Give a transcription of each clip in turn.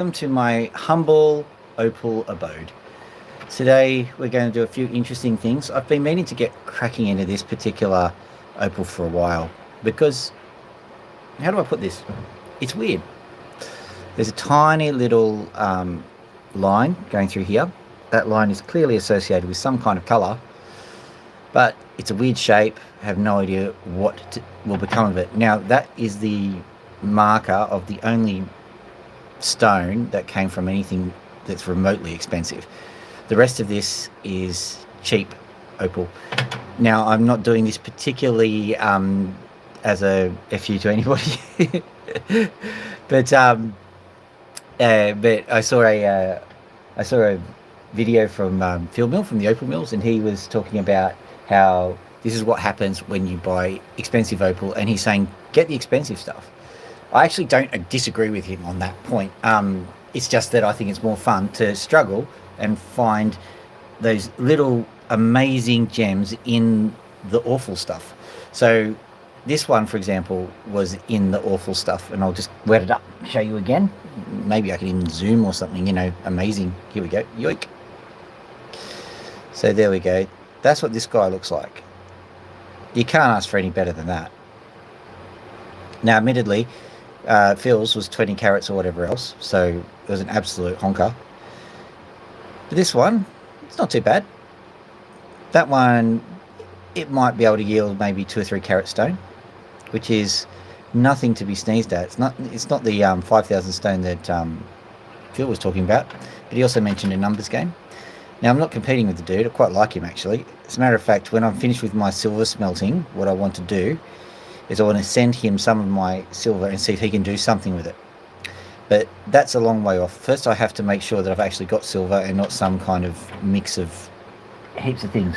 To my humble opal abode. Today we're going to do a few interesting things. I've been meaning to get cracking into this particular opal for a while because, how do I put this? It's weird. There's a tiny little line going through here. That line is clearly associated with some kind of colour, but it's a weird shape. I have no idea what will become of it. Now, that is the marker of the only stone that came from anything that's remotely expensive. The rest of this is cheap opal. Now, I'm not doing this particularly as a FU to anybody, but I saw a video from Field Mill, from the Opal Mills, and he was talking about how this is what happens when you buy expensive opal, and he's saying get the expensive stuff. I actually don't disagree with him on that point. It's just that I think it's more fun to struggle and find those little amazing gems in the awful stuff. So this one, for example, was in the awful stuff, and I'll just wet it up, show you again. Maybe I can even zoom or something, amazing. Here we go. Yoink. So there we go. That's what this guy looks like. You can't ask for any better than that. Now, admittedly, Phil's was 20 carats or whatever else, so it was an absolute honker. But this one, it's not too bad. That one, it might be able to yield maybe 2 or 3 carat stone, which is nothing to be sneezed at. It's not the 5,000 stone that Phil was talking about, but he also mentioned a numbers game. Now, I'm not competing with the dude. I quite like him, actually. As a matter of fact, when I'm finished with my silver smelting, what I want to do is I want to send him some of my silver and see if he can do something with it. But that's a long way off. First, I have to make sure that I've actually got silver and not some kind of mix of heaps of things.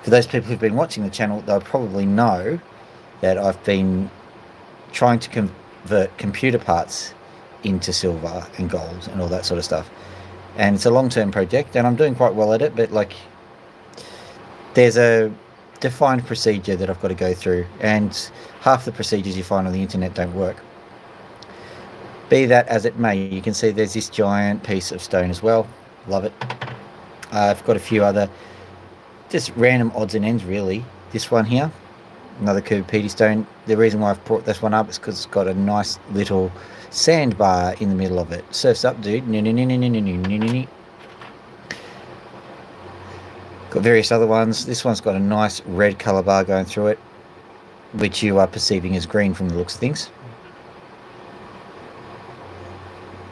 For those people who've been watching the channel, they'll probably know that I've been trying to convert computer parts into silver and gold and all that sort of stuff. And it's a long-term project, and I'm doing quite well at it, but there's a defined procedure that I've got to go through, and half the procedures you find on the internet don't work. Be that as it may, you can see there's this giant piece of stone as well. Love it. I've got a few other just random odds and ends, really. This one here, another curved peaty stone. The reason why I've brought this one up is because it's got a nice little sandbar in the middle of it. Surf's up, dude. Got various other ones. This one's got a nice red colour bar going through it, which you are perceiving as green from the looks of things.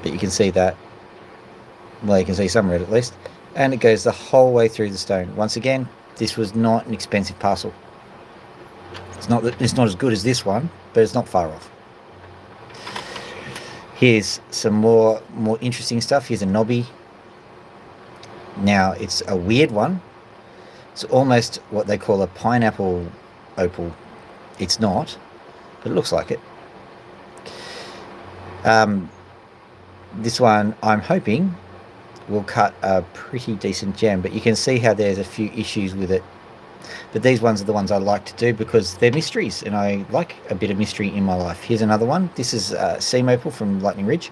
But you can see that. Well, you can see some red at least. And it goes the whole way through the stone. Once again, this was not an expensive parcel. It's not as good as this one, but it's not far off. Here's some more interesting stuff. Here's a knobby. Now, it's a weird one. It's almost what they call a pineapple opal. It's not, but it looks like it. This one, I'm hoping, will cut a pretty decent gem, but you can see how there's a few issues with it. But these ones are the ones I like to do because they're mysteries, and I like a bit of mystery in my life. Here's another one. This is Seam Opal from Lightning Ridge.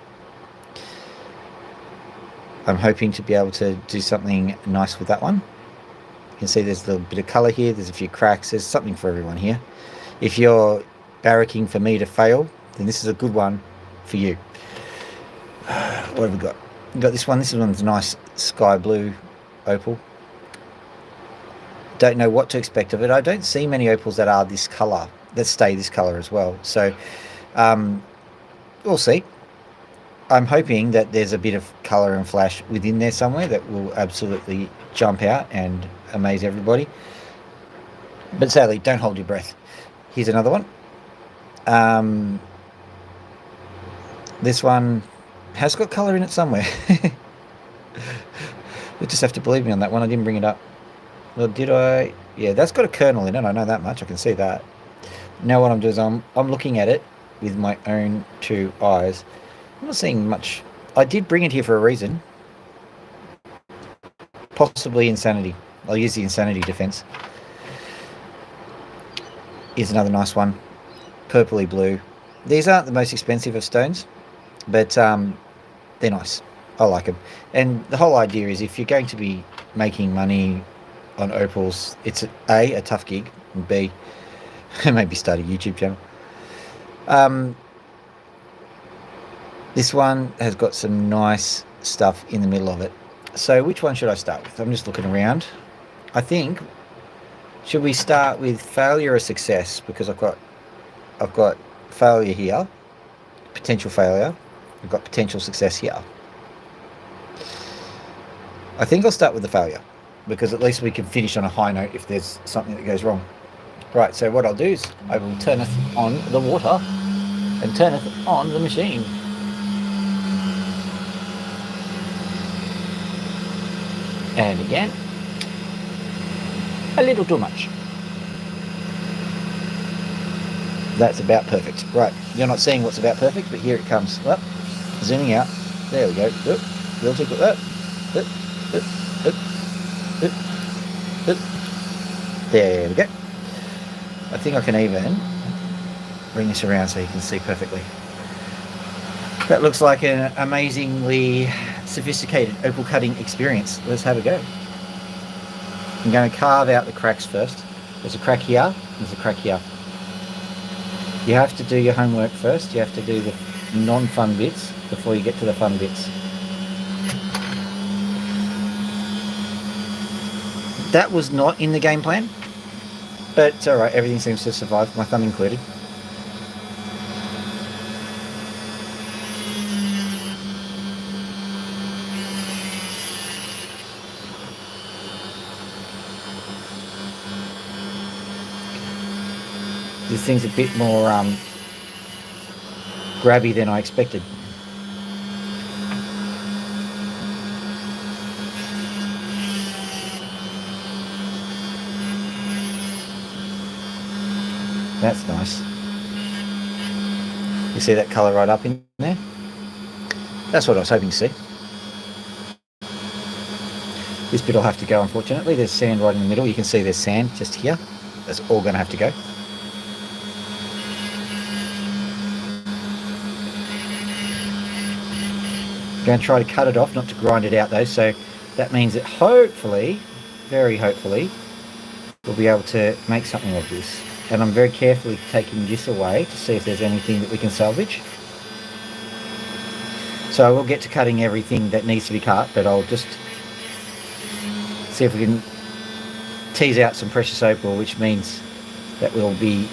I'm hoping to be able to do something nice with that one. You can see there's a little bit of colour here. There's a few cracks. There's something for everyone here. If you're barracking for me to fail, then this is a good one for you. What have we got? We've got this one. This one's a nice sky blue opal. Don't know what to expect of it. I don't see many opals that are this colour, that stay this colour as well. So we'll see. I'm hoping that there's a bit of colour and flash within there somewhere that will absolutely jump out and amaze everybody. But sadly, don't hold your breath. Here's another one. This one has got colour in it somewhere. You just have to believe me on that one. I didn't bring it up. Well, did I? Yeah, that's got a kernel in it. I know that much. I can see that. Now what I'm doing is I'm looking at it with my own two eyes. I'm not seeing much. I did bring it here for a reason. Possibly insanity. I'll use the insanity defense. Here's another nice one. Purpley blue. These aren't the most expensive of stones, but They're nice. I like them. And the whole idea is if you're going to be making money on opals, it's a tough gig, and B, maybe start a YouTube channel. This one has got some nice stuff in the middle of it. So which one should I start with? I'm just looking around. I think, should we start with failure or success? Because I've got failure here, potential failure. I've got potential success here. I think I'll start with the failure, because at least we can finish on a high note if there's something that goes wrong. Right, so what I'll do is I will turneth on the water and turneth on the machine. And again, a little too much. That's about perfect. Right, you're not seeing what's about perfect, but here it comes. Well, zooming out. There we go. We'll take it. There we go. I think I can even bring this around so you can see perfectly. That looks like an amazingly sophisticated opal cutting experience. Let's have a go. I'm going to carve out the cracks first. There's a crack here, there's a crack here. You have to do your homework first. You have to do the non-fun bits before you get to the fun bits. That was not in the game plan, but it's alright, everything seems to survive, my thumb included. This thing's a bit more grabby than I expected. That's nice. You see that colour right up in there? That's what I was hoping to see. This bit will have to go, unfortunately. There's sand right in the middle. You can see there's sand just here. That's all going to have to go. I'm going to try to cut it off, not to grind it out though. So that means that hopefully, very hopefully, we'll be able to make something of this. And I'm very carefully taking this away to see if there's anything that we can salvage. So I will get to cutting everything that needs to be cut, but I'll just see if we can tease out some precious opal, which means that we'll be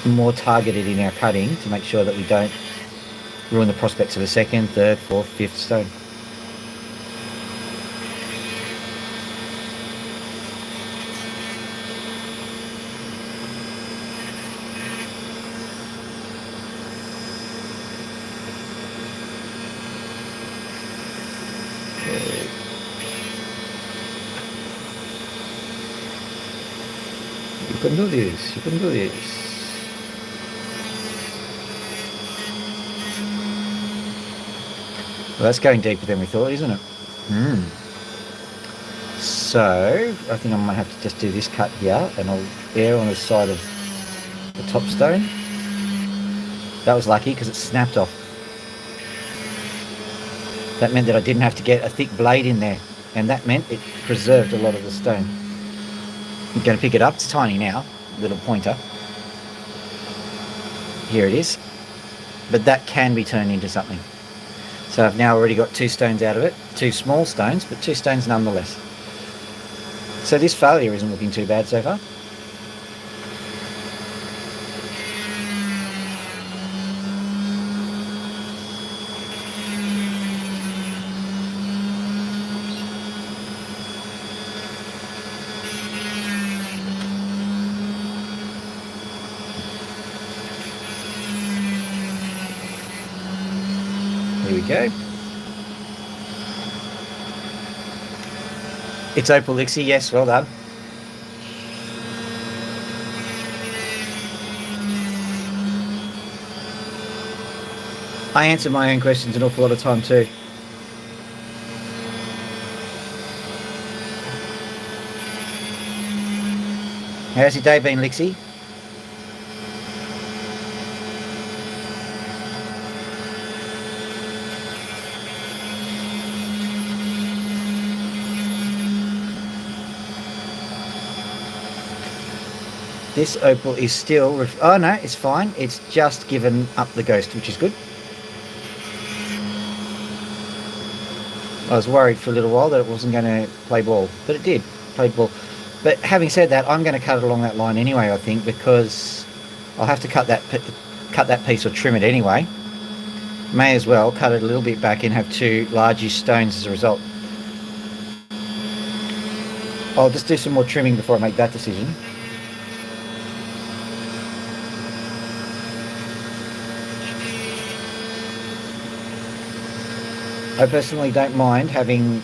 more targeted in our cutting to make sure that we don't ruin the prospects of a second, third, fourth, fifth stone. You can do this, you can do this. Well, that's going deeper than we thought, isn't it? So, I think I might have to just do this cut here, and I'll err on the side of the top stone. That was lucky because it snapped off. That meant that I didn't have to get a thick blade in there, and that meant it preserved a lot of the stone. I'm going to pick it up. It's tiny now, little pointer. Here it is. But that can be turned into something. So I've now already got 2 stones out of it. 2 small stones, but 2 stones nonetheless. So this failure isn't looking too bad so far. Here we go. It's Opal Elixir, yes, well done. I answer my own questions an awful lot of time too. How's your day been, Lixie? This opal is still... oh no, it's fine. It's just given up the ghost, which is good. I was worried for a little while that it wasn't going to play ball, but it did. Played ball. But having said that, I'm going to cut it along that line anyway, I think, because I'll have to cut that piece or trim it anyway. May as well cut it a little bit back and have two largish stones as a result. I'll just do some more trimming before I make that decision. I personally don't mind having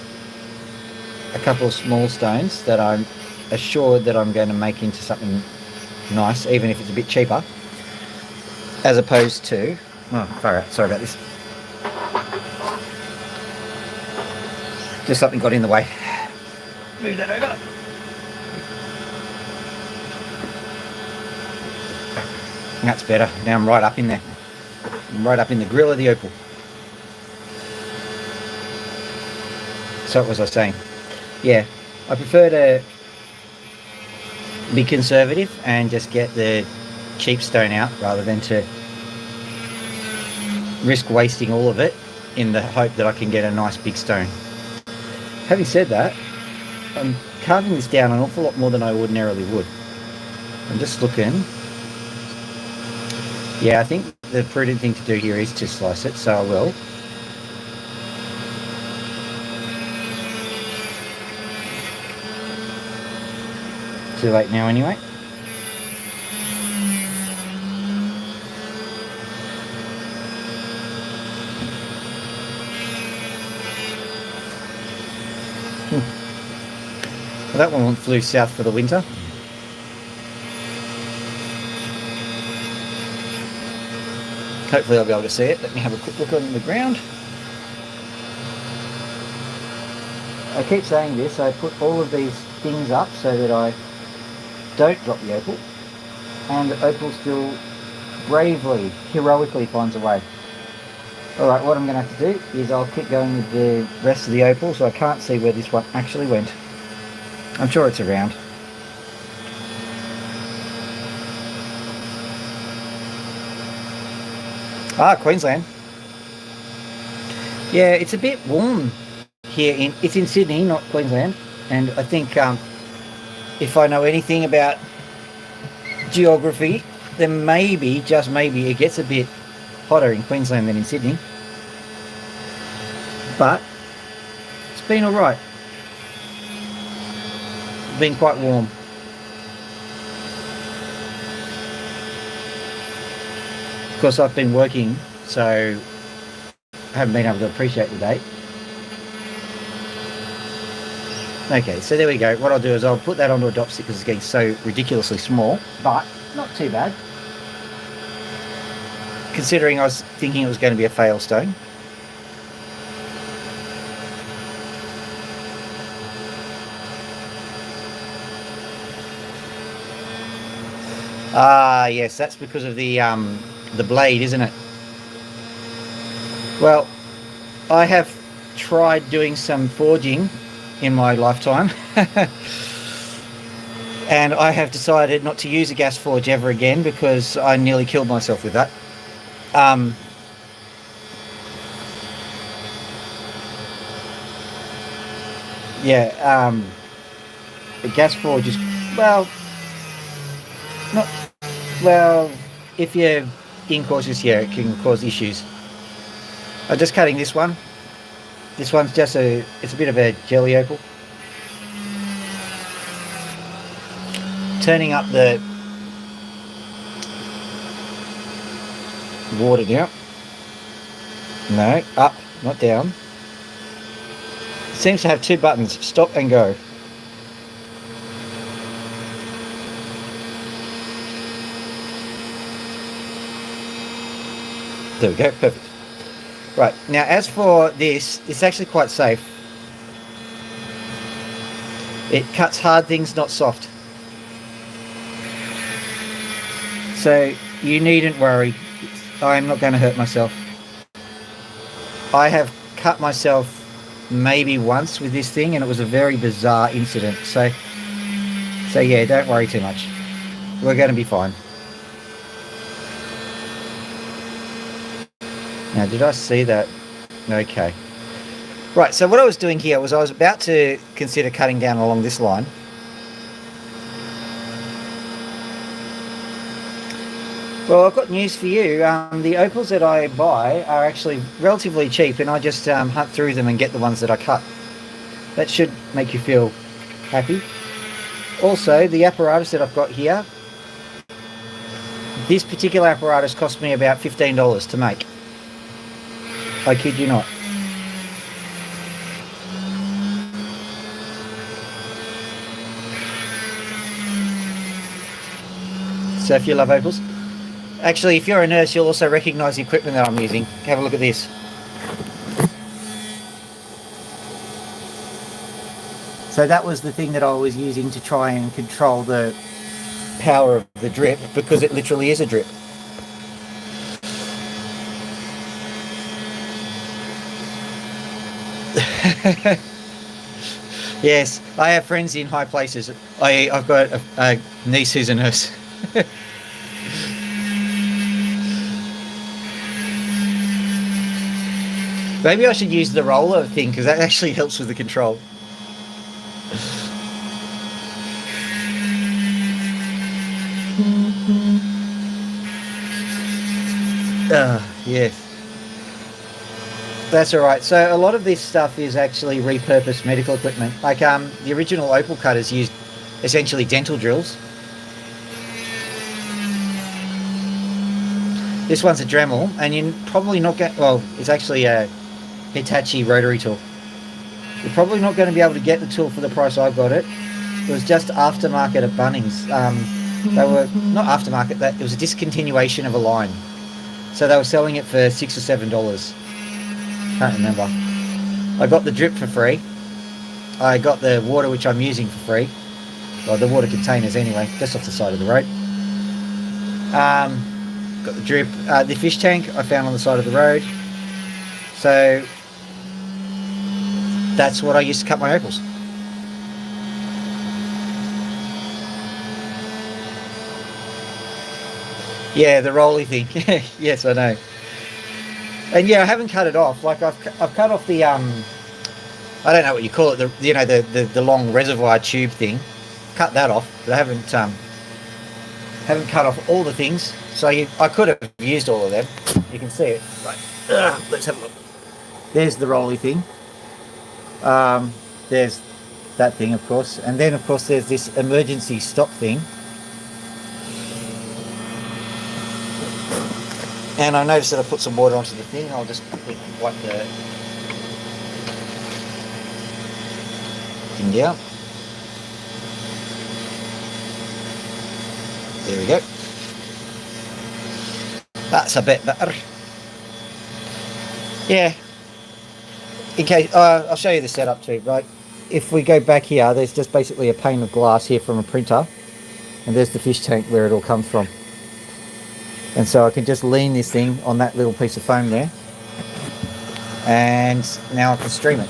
a couple of small stones that I'm assured that I'm going to make into something nice, even if it's a bit cheaper, as opposed to... oh, far out. Sorry about this. Just something got in the way. Move that over. That's better. Now I'm right up in there. I'm right up in the grill of the opal. So what was I saying? Yeah, I prefer to be conservative and just get the cheap stone out rather than to risk wasting all of it in the hope that I can get a nice big stone. Having said that, I'm carving this down an awful lot more than I ordinarily would. I'm just looking. Yeah, I think the prudent thing to do here is to slice it, so I will. Too late now anyway. Well, that one flew south for the winter. Hopefully I'll be able to see it. Let me have a quick look on the ground. I keep saying this, I put all of these things up so that I don't drop the opal, and the opal still bravely, heroically finds a way. Alright, what I'm going to have to do is I'll keep going with the rest of the opal, so I can't see where this one actually went. I'm sure it's around. Ah, Queensland. Yeah, it's a bit warm here. It's in Sydney, not Queensland, and I think if I know anything about geography, then maybe, just maybe, it gets a bit hotter in Queensland than in Sydney. But it's been alright. It's been quite warm. Of course, I've been working, so I haven't been able to appreciate the day. Okay, so there we go. What I'll do is I'll put that onto a dop stick because it's getting so ridiculously small, but not too bad. Considering I was thinking it was going to be a fail stone. Ah, yes, that's because of the blade, isn't it? Well, I have tried doing some forging in my lifetime and I have decided not to use a gas forge ever again because I nearly killed myself with that. The gas forge is, well, not, well, if you're incautious, yeah, it can cause issues. I'm just cutting this one. This one's just it's a bit of a jelly opal. Turning up the water down. No, up, not down. It seems to have two buttons, stop and go. There we go, perfect. Right, now as for this, it's actually quite safe. It cuts hard things, not soft. So you needn't worry. I'm not going to hurt myself. I have cut myself maybe once with this thing and it was a very bizarre incident. So yeah, don't worry too much. We're going to be fine. Now, did I see that? Okay. Right, so what I was doing here was I was about to consider cutting down along this line. Well, I've got news for you. The opals that I buy are actually relatively cheap, and I just hunt through them and get the ones that I cut. That should make you feel happy. Also, the apparatus that I've got here, this particular apparatus cost me about $15 to make. I kid you not. So if you love opals, actually if you're a nurse you'll also recognise the equipment that I'm using. Have a look at this. So that was the thing that I was using to try and control the power of the drip, because it literally is a drip. Yes, I have friends in high places. I've got a niece who's a nurse. Maybe I should use the roller thing, because that actually helps with the control. Yes. That's alright. So a lot of this stuff is actually repurposed medical equipment. Like the original opal cutters used essentially dental drills. This one's a Dremel, and you're probably not going... Well, it's actually a Hitachi rotary tool. You're probably not going to be able to get the tool for the price I got it. It was just aftermarket at Bunnings. They were not aftermarket, it was a discontinuation of a line. So they were selling it for $6 or $7. Can't remember. I got the drip for free. I got the water, which I'm using, for free. Well, the water containers anyway, just off the side of the road. Got the drip. The fish tank I found on the side of the road. So that's what I used to cut my opals. Yeah, the rolly thing. Yes, I know. And yeah, I haven't cut it off. Like I've cut off the I don't know what you call it. The long reservoir tube thing. Cut that off, but I haven't cut off all the things. So I could have used all of them. You can see it. Right. Let's have a look. There's the rolly thing. There's that thing, of course, and then of course there's this emergency stop thing. And I noticed that I put some water onto the thing. I'll just quickly wipe the thing down. There we go. That's a bit better. Yeah. In case, I'll show you the setup too, right? If we go back here, there's just basically a pane of glass here from a printer. And there's the fish tank where it all comes from. And so I can just lean this thing on that little piece of foam there. And now I can stream it.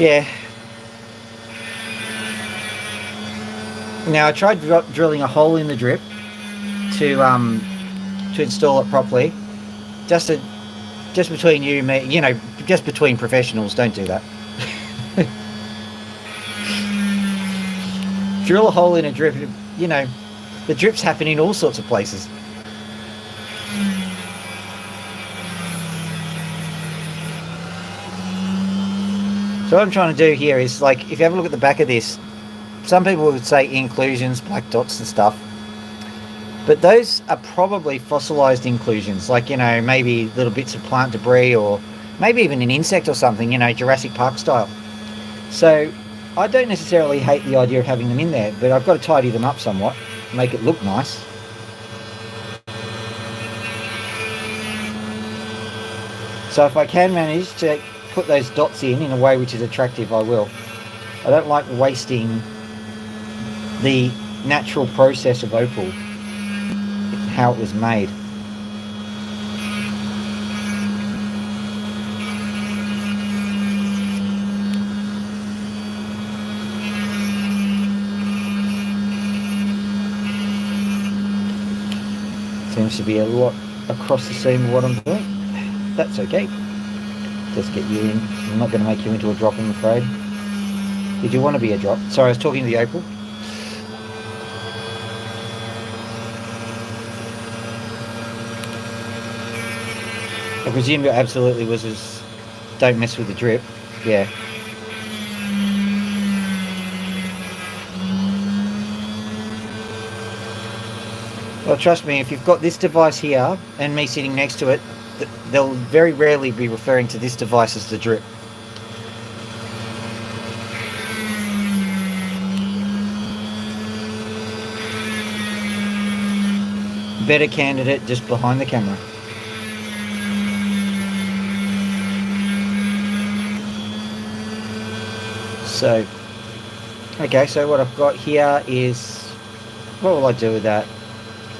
Yeah. Now I tried drilling a hole in the drip to install it properly. Just between you and me, you know, just between professionals, don't do that. Drill a hole in a drip, you know, the drips happen in all sorts of places. So what I'm trying to do here is, like, if you have a look at the back of this, some people would say inclusions, black dots and stuff, but those are probably fossilized inclusions, like, you know, maybe little bits of plant debris, or maybe even an insect or something, you know, Jurassic Park style. So I don't necessarily hate the idea of having them in there, but I've got to tidy them up somewhat, make it look nice. So if I can manage to put those dots in a way which is attractive, I will. I don't like wasting the natural process of opal, how it was made. Seems to be a lot across the seam of what I'm doing. That's okay. Just get you in. I'm not going to make you into a drop, I'm afraid. Did you want to be a drop? Sorry, I was talking to the Opal. I presume you absolutely was as don't mess with the drip. Yeah. Well, trust me, if you've got this device here and me sitting next to it, they'll very rarely be referring to this device as the drip. Better candidate just behind the camera. So, okay, so what I've got here is, what will I do with that?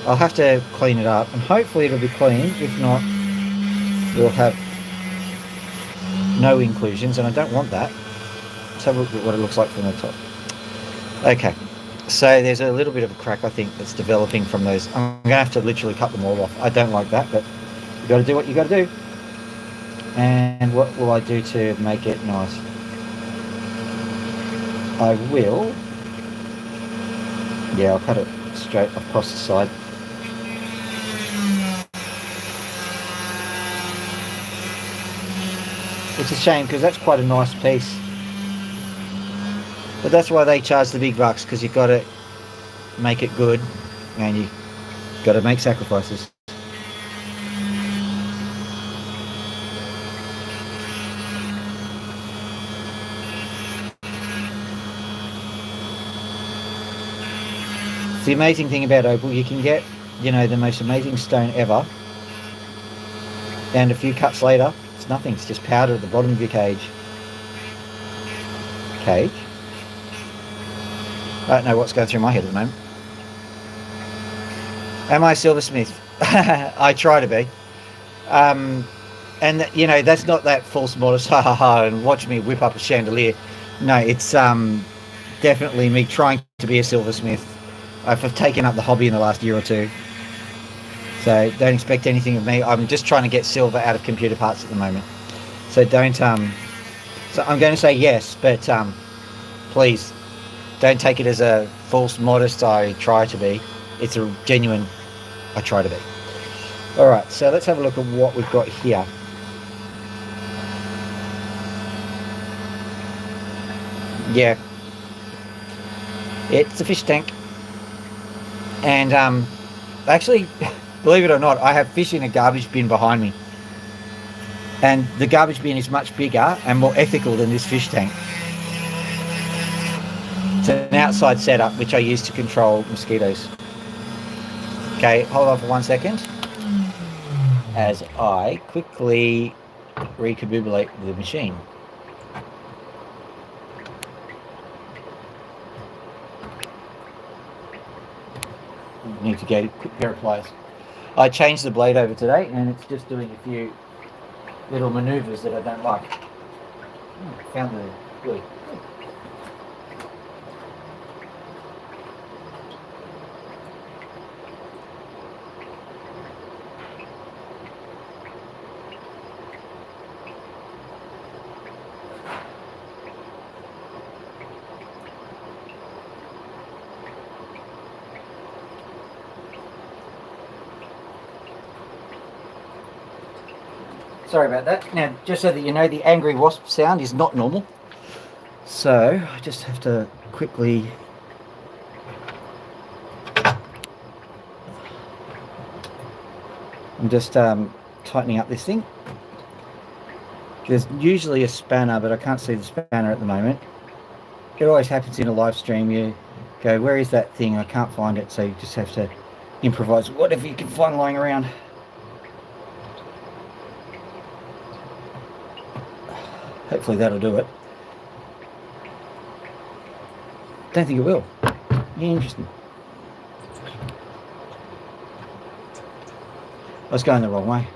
I'll have to clean it up, and hopefully it'll be clean. If not, we'll have no inclusions, and I don't want that. Let's have a look at what it looks like from the top. Okay, so there's a little bit of a crack, I think, that's developing from those. I'm going to have to literally cut them all off. I don't like that, but you got to do what you got to do. And what will I do to make it nice? I will, yeah, I'll cut it straight across the side. It's a shame because that's quite a nice piece. But that's why they charge the big bucks, because you've got to make it good and you've got to make sacrifices. The amazing thing about Opal, you can get, you know, the most amazing stone ever, and a few cuts later, it's nothing. It's just powder at the bottom of your cage. I don't know what's going through my head at the moment. Am I a silversmith? I try to be. And, you know, that's not that false modest, ha ha ha, and watch me whip up a chandelier. No, it's definitely me trying to be a silversmith. I've taken up the hobby in the last year or two. So don't expect anything of me. I'm just trying to get silver out of computer parts at the moment. So don't, so I'm going to say yes, but please don't take it as a false modest I try to be. It's a genuine I try to be. All right, so let's have a look at what we've got here. Yeah. It's a fish tank. And actually, believe it or not, I have fish in a garbage bin behind me. And the garbage bin is much bigger and more ethical than this fish tank. It's an outside setup which I use to control mosquitoes. Okay, hold on for 1 second as I quickly recabulate the machine. Need to get a quick pair of pliers. I changed the blade over today and it's just doing a few little maneuvers that I don't like. Found the really. Sorry about that. Now, just so that you know, the angry wasp sound is not normal. So, I just have to quickly... I'm just tightening up this thing. There's usually a spanner, but I can't see the spanner at the moment. It always happens in a live stream. You go, where is that thing? I can't find it, so you just have to improvise whatever you can find lying around. Hopefully that'll do it. Don't think it will. Yeah, interesting. I was going the wrong way.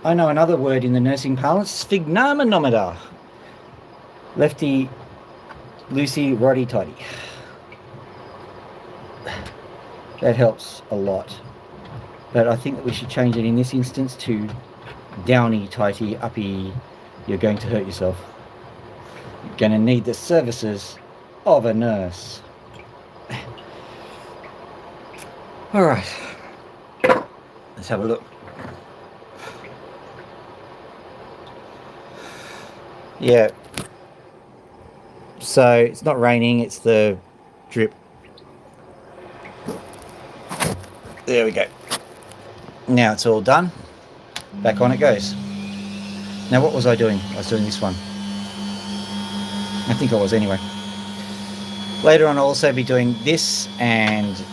I know another word in the nursing parlance, sphygmomanometer. Lefty, loosey, roddy, toddy. That helps a lot. But I think that we should change it in this instance to downy, tighty, uppy. You're going to hurt yourself. You're going to need the services of a nurse. All right. Let's have a look. Yeah. So it's not raining, it's the drip. There we go. Now it's all done. Back on it goes. Now what was I doing? I was doing this one. I think I was anyway. Later on I'll also be doing this and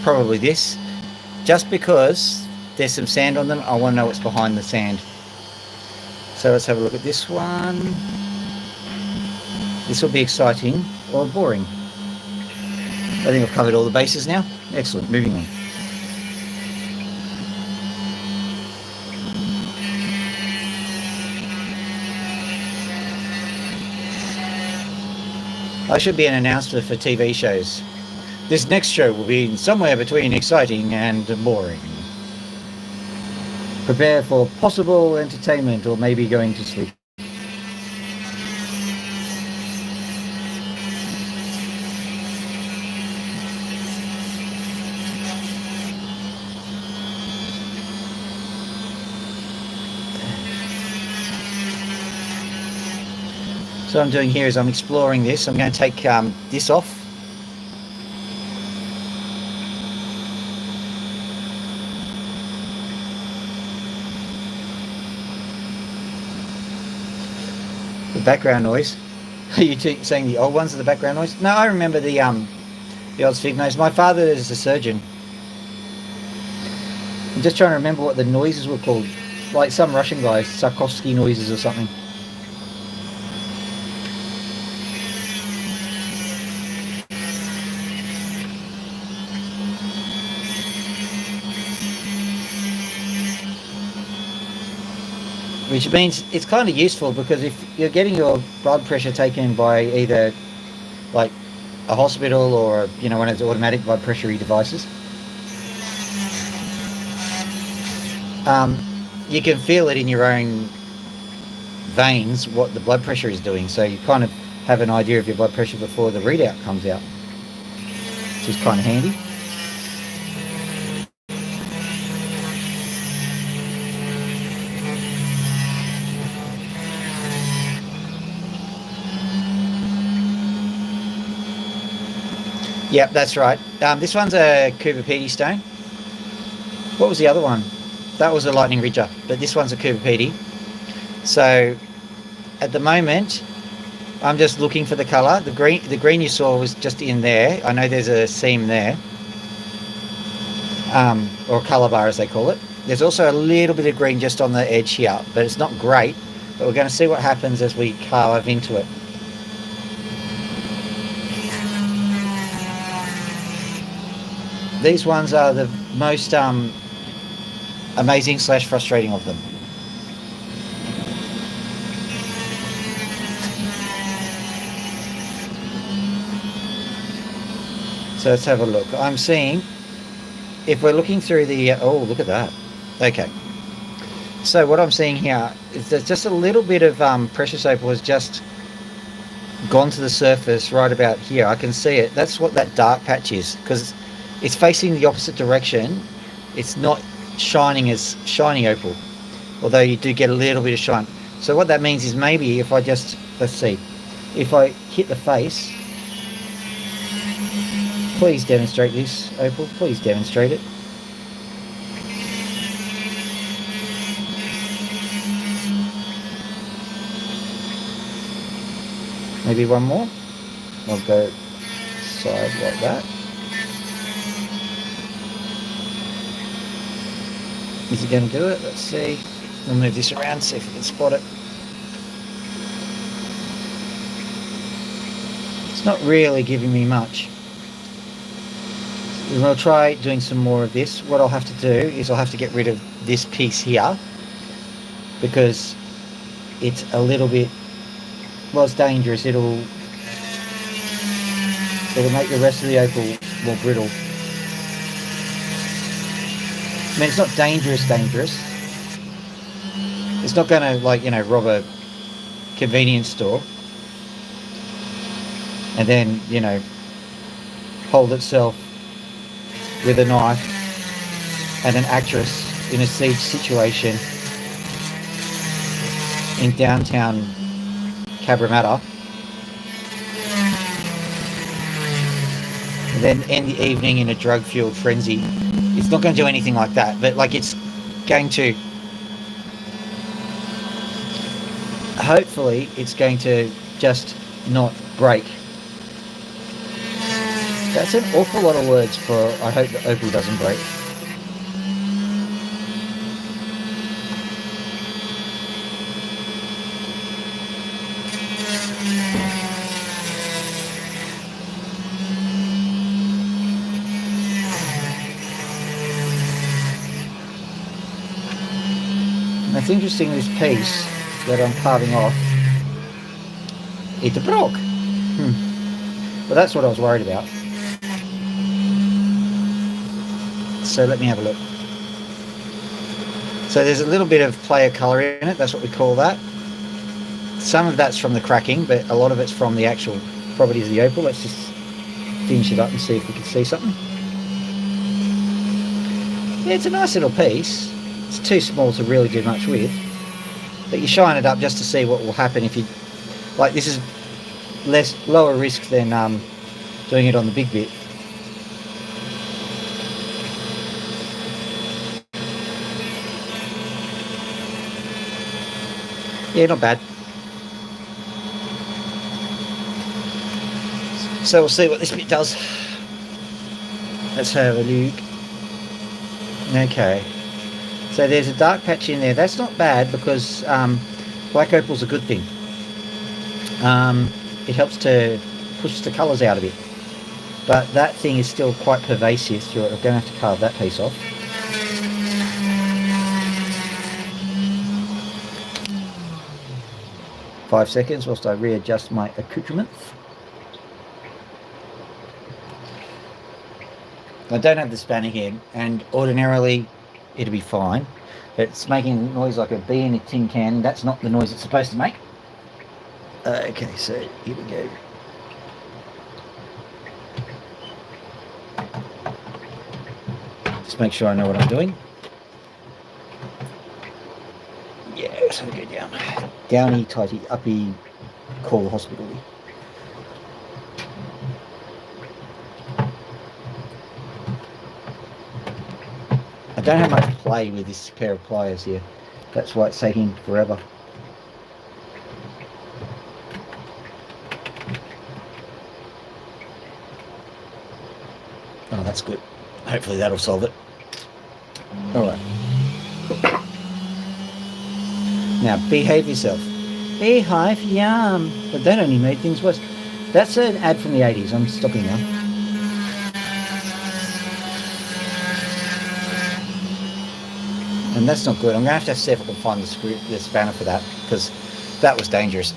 probably this. Just because there's some sand on them, I want to know what's behind the sand. So let's have a look at this one. This will be exciting or boring. I think I've covered all the bases now. Excellent, moving on. I should be an announcer for TV shows. This next show will be somewhere between exciting and boring. Prepare for possible entertainment or maybe going to sleep. So what I'm doing here is I'm exploring this. I'm going to take this off. The background noise. Are you saying the old ones are the background noise? No, I remember the old Sphig noise. My father is a surgeon. I'm just trying to remember what the noises were called. Like some Russian guys, Sarkovsky noises or something. Which means it's kind of useful because if you're getting your blood pressure taken by either like a hospital or one of those automatic blood pressure devices, you can feel it in your own veins what the blood pressure is doing. So you kind of have an idea of your blood pressure before the readout comes out, which is kind of handy. Yep, that's right. This one's a Cooper Pedy stone. What was the other one? That was a Lightning Ridger, but this one's a Cooper Pedy. So at the moment, I'm just looking for the colour. The green you saw was just in there. I know there's a seam there, or colour bar as they call it. There's also a little bit of green just on the edge here, but it's not great. But we're going to see what happens as we carve into it. These ones are the most amazing / frustrating of them. So let's have a look. I'm seeing, if we're looking through the, oh, look at that. Okay. So what I'm seeing here is that just a little bit of precious opal has just gone to the surface right about here. I can see it. That's what that dark patch is, because it's facing the opposite direction. It's not shining as shiny opal, although you do get a little bit of shine. So what that means is maybe if I just, let's see, if I hit the face, please demonstrate this, opal, please demonstrate it. Maybe one more. I'll go side like that. Is it going to do it? Let's see. We'll move this around, see if we can spot it. It's not really giving me much. I'll try doing some more of this. What I'll have to do is I'll have to get rid of this piece here because it's a little bit, well, it's dangerous. It'll make the rest of the opal more brittle. mean, it's not dangerous. It's not going to, like, rob a convenience store and then, hold itself with a knife and an actress in a siege situation in downtown Cabramatta, and then end the evening in a drug-fueled frenzy. It's not going to do anything like that, but, like, it's going to... Hopefully, it's going to just not break. That's an awful lot of words for I hope the OPAL doesn't break. And it's interesting, this piece that I'm carving off, it broke. Well, that's what I was worried about. So let me have a look. So there's a little bit of player colour in it, that's what we call that. Some of that's from the cracking, but a lot of it's from the actual properties of the OPAL. Let's just finish it up and see if we can see something. Yeah, it's a nice little piece. It's too small to really do much with. But you shine it up just to see what will happen if you... Like, this is lower risk than doing it on the big bit. Yeah, not bad. So we'll see what this bit does. Let's have a look. Okay. So there's a dark patch in there. That's not bad because black opal's a good thing. It helps to push the colours out a bit. But that thing is still quite pervasive through it. I'm going to have to carve that piece off. Five seconds whilst I readjust my accoutrements. I don't have the spanner here, and ordinarily it'll be fine, but it's making noise like a bee in a tin can. That's not the noise it's supposed to make. Okay, so here we go. Just make sure I know what I'm doing. Yeah, so we go down. Downy, tighty, uppy, call the hospital. I don't have much play with this pair of pliers here. That's why it's taking forever. Oh, that's good. Hopefully that'll solve it. Alright. Now, behave yourself. Behave, yum. But that only made things worse. That's an ad from the 80s. I'm stopping now. And that's not good. I'm going to have see if I can find the spanner for that, because that was dangerous.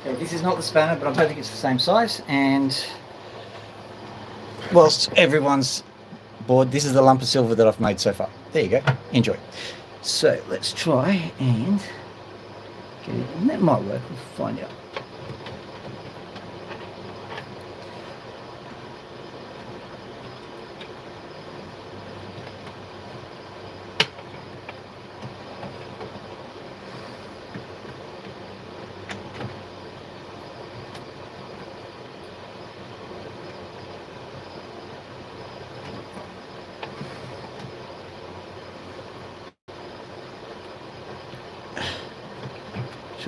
Okay, this is not the spanner, but I'm hoping it's the same size. And whilst everyone's bored, this is the lump of silver that I've made so far. There you go. Enjoy. So let's try and get it. And that might work. We'll find out.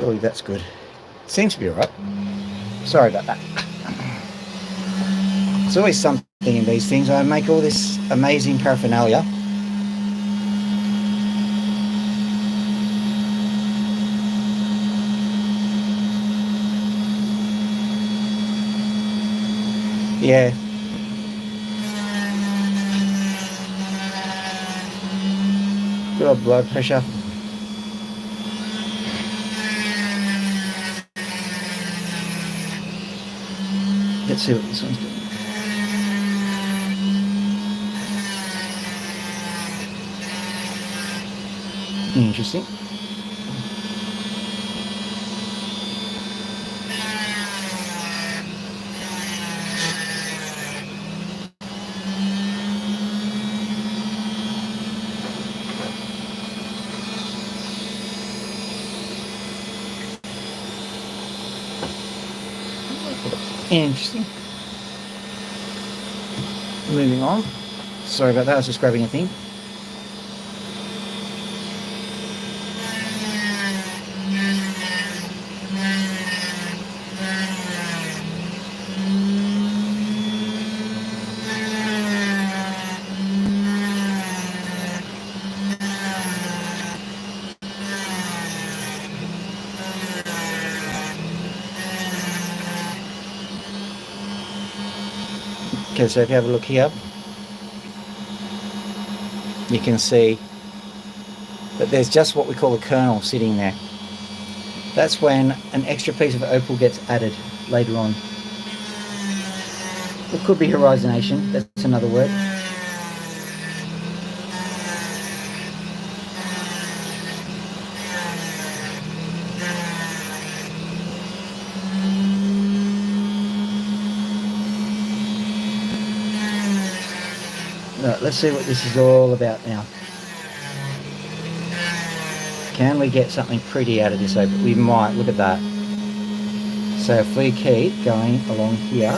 Surely that's good. Seems to be alright. Sorry about that. There's always something in these things. I make all this amazing paraphernalia. Yeah. Good old blood pressure. Let's see what this one's doing. Interesting. Interesting. Moving on. Sorry about that, I was just grabbing a thing. Okay, so if you have a look here, you can see that there's just what we call a kernel sitting there. That's when an extra piece of opal gets added later on. It could be horizonation, that's another word. Right, let's see what this is all about now. Can we get something pretty out of this opal? We might, look at that. So if we keep going along here,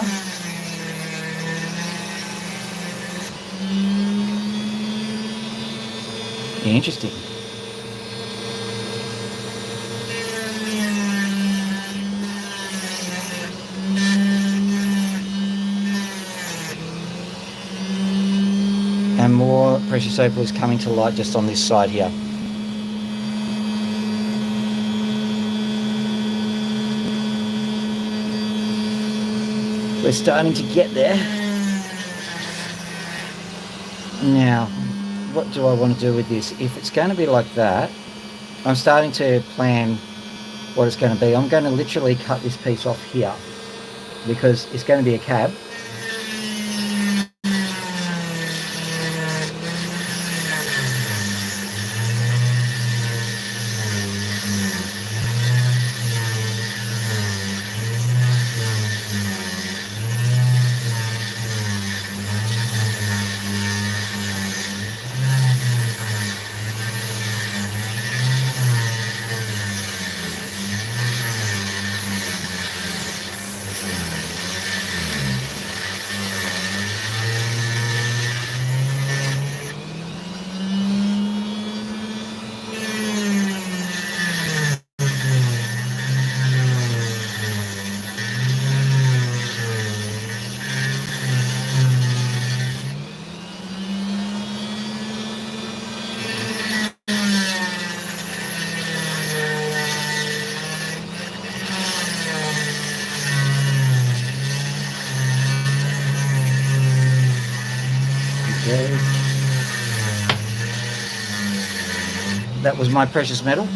interesting. And more precious opal is coming to light just on this side here. We're starting to get there. Now, what do I want to do with this? If it's going to be like that, I'm starting to plan what it's going to be. I'm going to literally cut this piece off here because it's going to be a cab. That was my precious metal.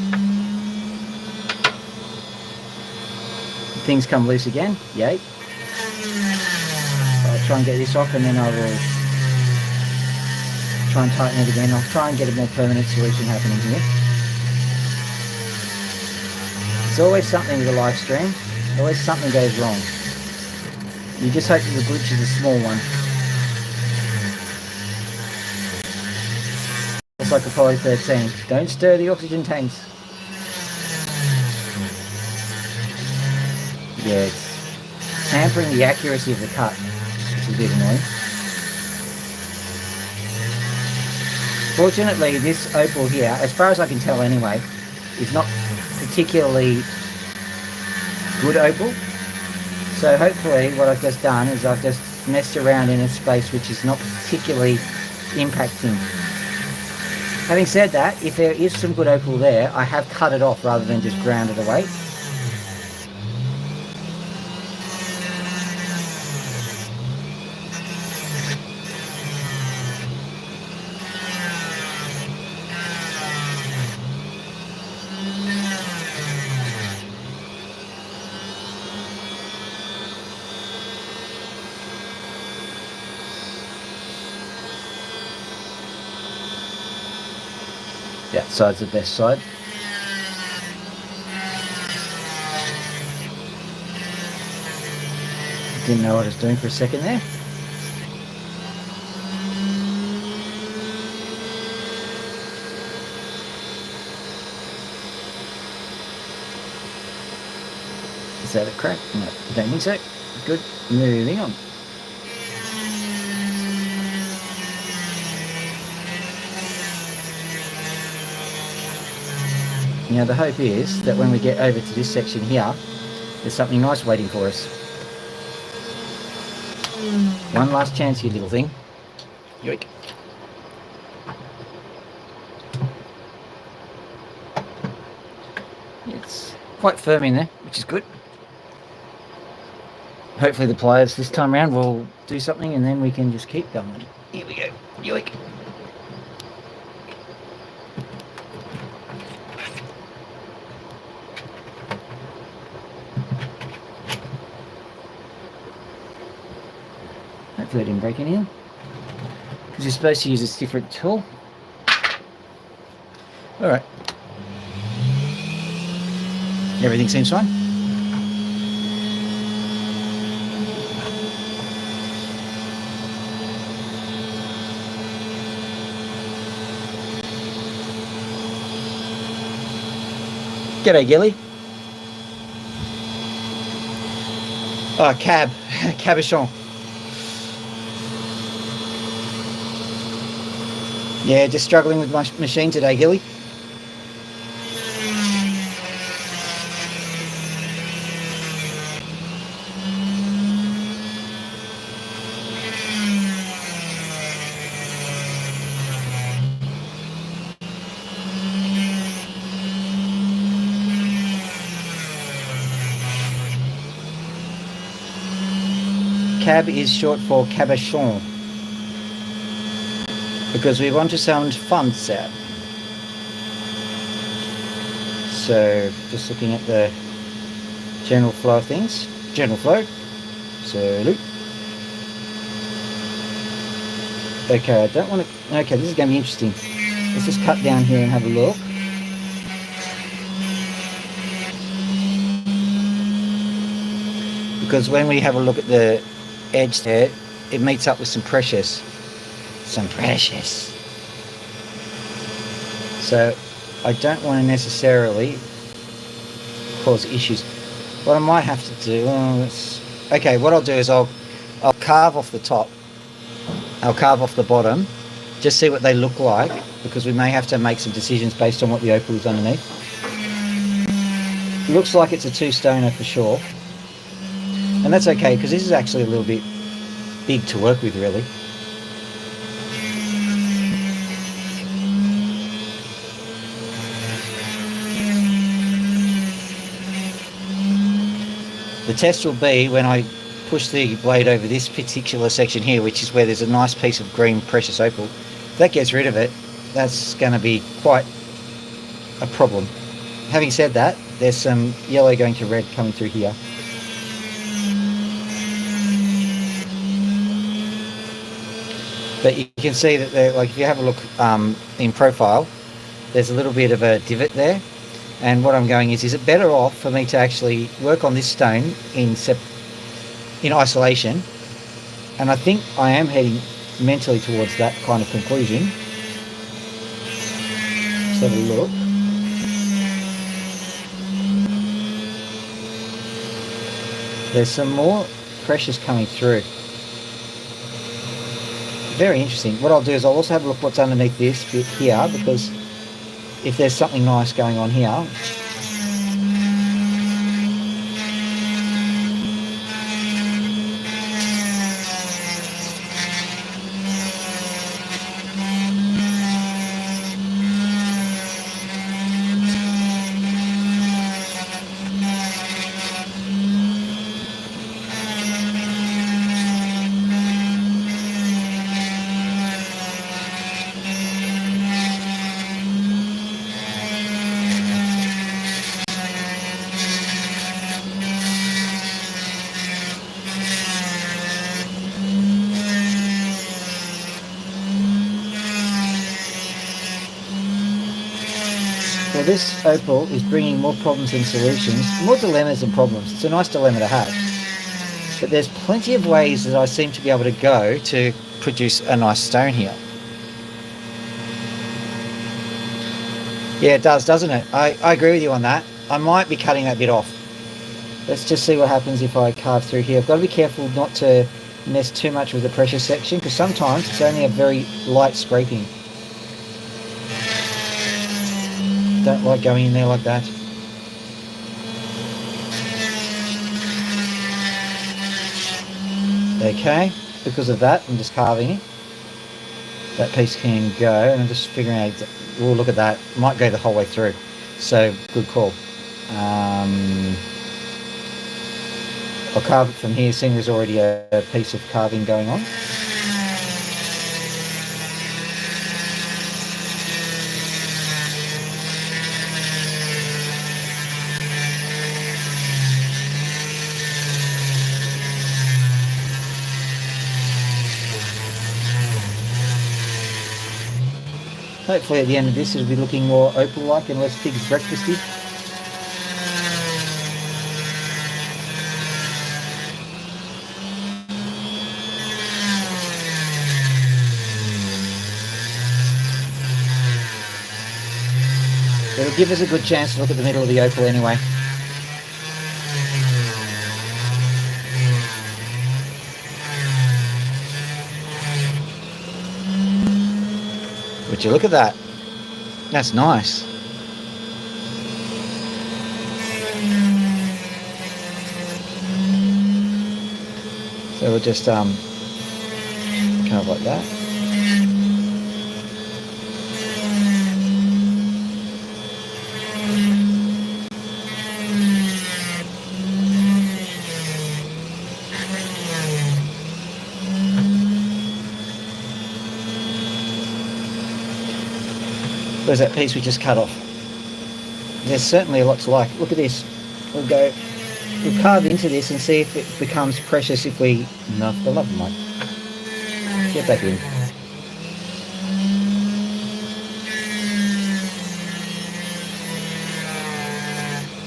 Things come loose again. Yay. I'll try and get this off and then I will try and tighten it again. I'll try and get a more permanent solution happening here. It's always something with a live stream. Always something goes wrong. You just hope that the glitch is a small one. It's like Apollo 13. Don't stir the oxygen tanks. Yeah, it's hampering the accuracy of the cut, which is a bit annoying. Fortunately, this opal here, as far as I can tell anyway, is not particularly good opal. So hopefully what I've just done is I've just messed around in a space which is not particularly impacting. Having said that, if there is some good opal there, I have cut it off rather than just ground it away. That side's the best side. Didn't know what I was doing for a second there. Is that a crack? No, don't think so. Good. Moving on. Now the hope is that when we get over to this section here, there's something nice waiting for us. One last chance, you little thing. Yoink. It's quite firm in there, which is good. Hopefully the pliers this time around will do something and then we can just keep going. Here we go. Yoink. Hopefully I didn't break any in. Because you're supposed to use this different tool. Alright. Everything seems fine. G'day, Gilly. Oh, cabochon. Yeah, just struggling with my machine today, Gilly. Cab is short for cabochon, because we want to sound fancy. So just looking at the general flow of things. General flow. Salute. Okay, I don't want to... Okay, this is going to be interesting. Let's just cut down here and have a look. Because when we have a look at the edge there, it meets up with some precious. So I don't want to necessarily cause issues. What I might have to do, okay, what I'll do is I'll carve off the top, I'll carve off the bottom, just see what they look like, because we may have to make some decisions based on what the opal is underneath. It looks like it's a 2-stoner for sure, and that's okay because this is actually a little bit big to work with, really. The test will be when I push the blade over this particular section here, which is where there's a nice piece of green precious opal. If that gets rid of it, that's going to be quite a problem. Having said that, there's some yellow going to red coming through here. But you can see that, like, if you have a look in profile, there's a little bit of a divot there. And what I'm going is it better off for me to actually work on this stone in isolation? And I think I am heading mentally towards that kind of conclusion. Let's have a look. There's some more precious coming through. Very interesting. What I'll do is I'll also have a look what's underneath this bit here, because if there's something nice going on here, Well, this opal is bringing more problems than solutions, more dilemmas than problems. It's a nice dilemma to have. But there's plenty of ways that I seem to be able to go to produce a nice stone here. Yeah, it does, doesn't it? I agree with you on that. I might be cutting that bit off. Let's just see what happens if I carve through here. I've got to be careful not to mess too much with the pressure section, because sometimes it's only a very light scraping. Don't like going in there like that. Okay, because of that, I'm just carving it. That piece can go, and I'm just figuring out, we'll look at that. Might go the whole way through. So, good call. I'll carve it from here, seeing there's already a piece of carving going on. Hopefully at the end of this it'll be looking more opal-like and less pig's breakfasty. It'll give us a good chance to look at the middle of the opal anyway. Would you look at that? That's nice. So we'll just carve like that. Where's that piece we just cut off? There's certainly a lot to like. Look at this. We'll carve into this and see if it becomes precious if we... No, for the love of Mike. Get back in.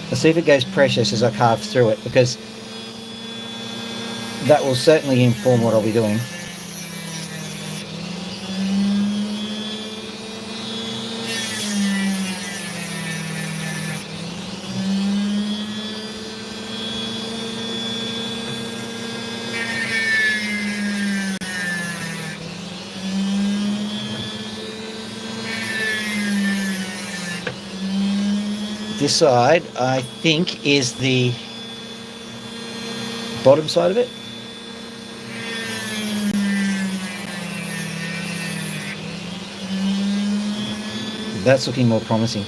Let's see if it goes precious as I carve through it, because that will certainly inform what I'll be doing. This side, I think, is the bottom side of it. That's looking more promising.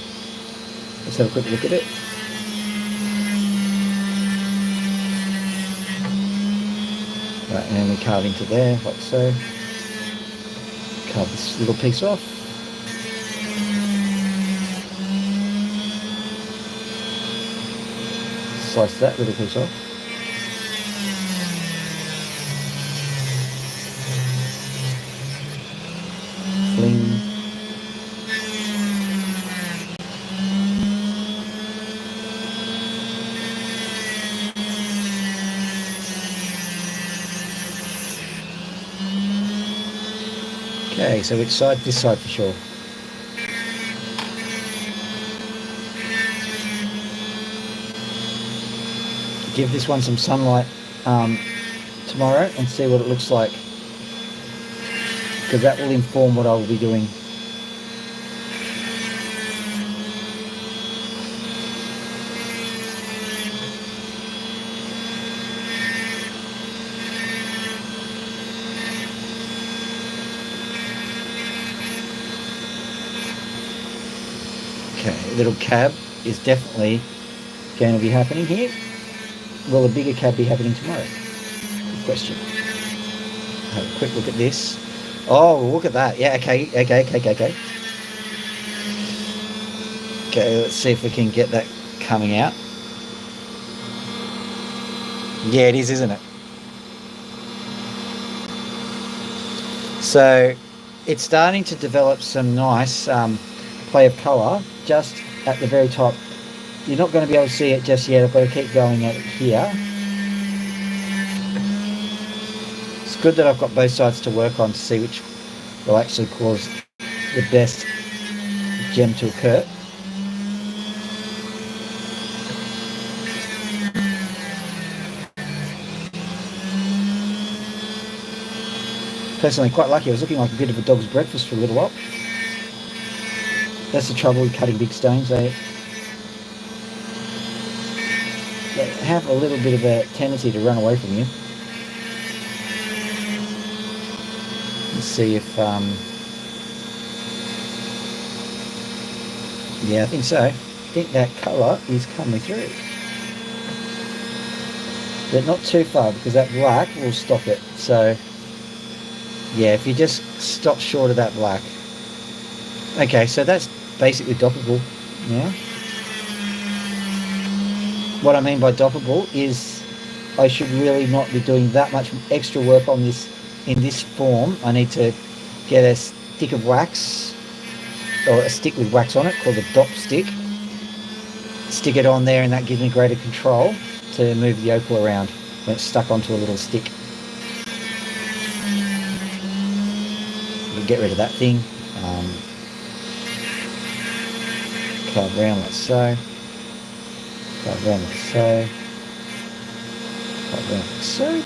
Let's have a quick look at it. Right, and then we carve into there, like so. Carve this little piece off. Slice that little piece off. Fling. Okay, so which side? This side for sure. Give this one some sunlight tomorrow and see what it looks like, because that will inform what I will be doing. Okay, a little cab is definitely going to be happening here. Will a bigger cab be happening tomorrow? Good question. Have a quick look at this. Oh, look at that. Yeah, okay. Okay, let's see if we can get that coming out. Yeah, it is, isn't it? So it's starting to develop some nice play of colour just at the very top. You're not going to be able to see it just yet. I've got to keep going at it here. It's good that I've got both sides to work on to see which will actually cause the best gem to occur. Personally, quite lucky. I was looking like a bit of a dog's breakfast for a little while. That's the trouble with cutting big stones. They have a little bit of a tendency to run away from you. Let's see if... yeah, I think so. I think that colour is coming through. But not too far, because that black will stop it. So, yeah, if you just stop short of that black. Okay, so that's basically doppable now. What I mean by doppable is I should really not be doing that much extra work on this in this form. I need to get a stick of wax, or a stick with wax on it, called a dop stick. Stick it on there, and that gives me greater control to move the opal around when it's stuck onto a little stick. We'll get rid of that thing. Cut around like so. Cut around like so. Cut around like so.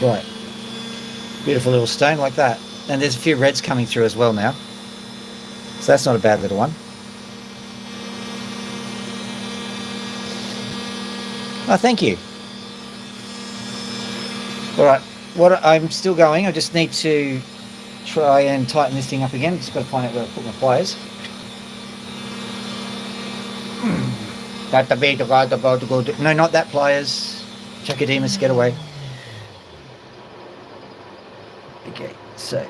Right. Beautiful little stone like that. And there's a few reds coming through as well now. So that's not a bad little one. Oh, thank you. All right. What I'm still going. I just need to try and tighten this thing up again. Just got to find out where I put my pliers. No, not that pliers. Chakademus, get away. Okay, so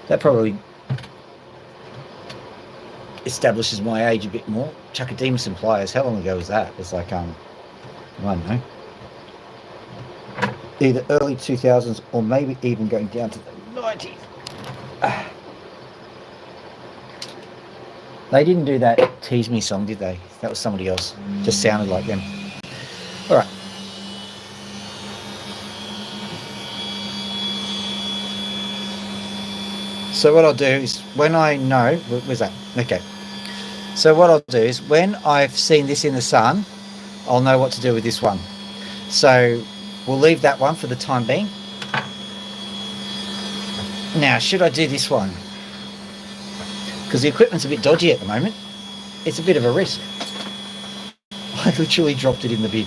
that probably establishes my age a bit more. Chakademus and pliers. How long ago was that? It was like I don't know, either early 2000s or maybe even going down to the 90s. They didn't do that Tease Me song, did they? That was somebody else. Just sounded like them. All right. So what I'll do is, when I know, where's that? Okay. So what I'll do is, when I've seen this in the sun, I'll know what to do with this one. So we'll leave that one for the time being. Now, should I do this one? Because the equipment's a bit dodgy at the moment. It's a bit of a risk. I literally dropped it in the bin.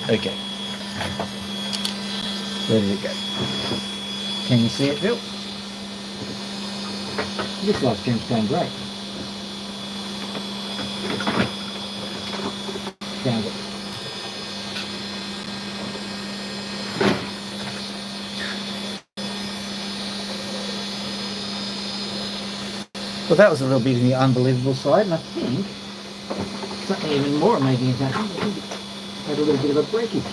Okay. Where did it go? Can you see it, Bill? This live stream's going great. Found it. Well, that was a little bit on the unbelievable side, and I think something even more amazing has happened. I think it had a little bit of a breakage.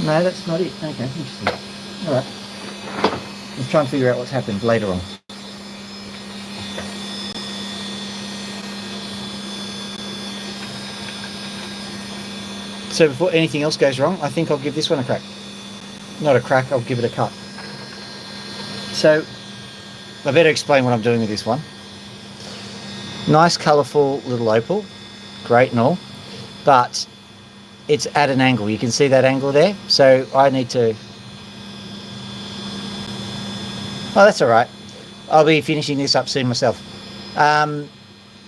No, that's not it. Okay, interesting. Alright. Let's try and figure out what's happened later on. So before anything else goes wrong, I think I'll give this one a crack. Not a crack, I'll give it a cut. So, I better explain what I'm doing with this one. Nice, colourful little opal. Great and all. But it's at an angle. You can see that angle there. So I need to... Oh, that's all right. I'll be finishing this up soon myself.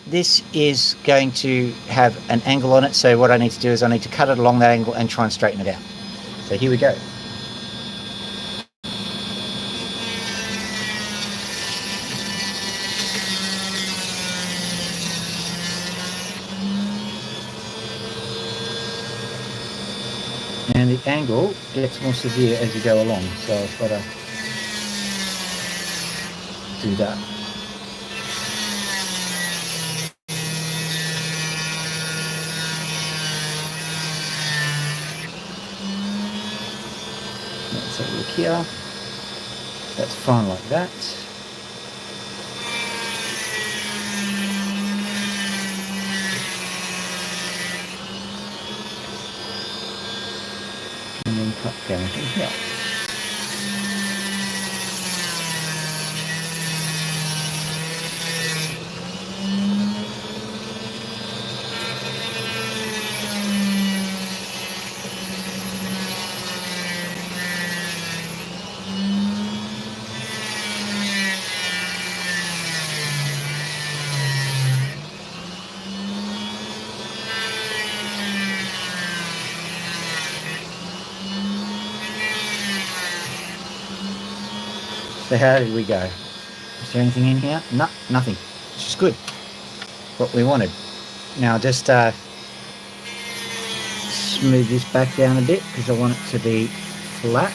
This is going to have an angle on it. So what I need to do is I need to cut it along that angle and try and straighten it out. So here we go. And the angle gets more severe as you go along, so I've got to do that. here. That's fine like that. And then cut down from here. So how did we go? Is there anything in here? No, nothing. It's just good. What we wanted. Now just smooth this back down a bit because I want it to be flat.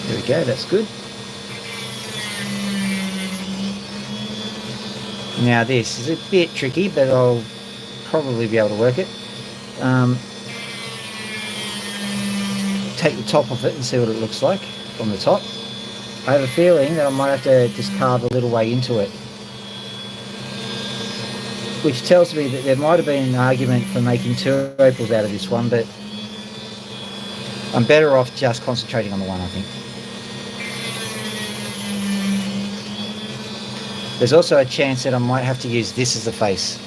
There we go, that's good. Now this is a bit tricky, but I'll probably be able to work it. Take the top off it and see what it looks like from the top. I have a feeling that I might have to just carve a little way into it, which tells me that there might have been an argument for making two opals out of this one, but I'm better off just concentrating on the one, I think. There's also a chance that I might have to use this as the face.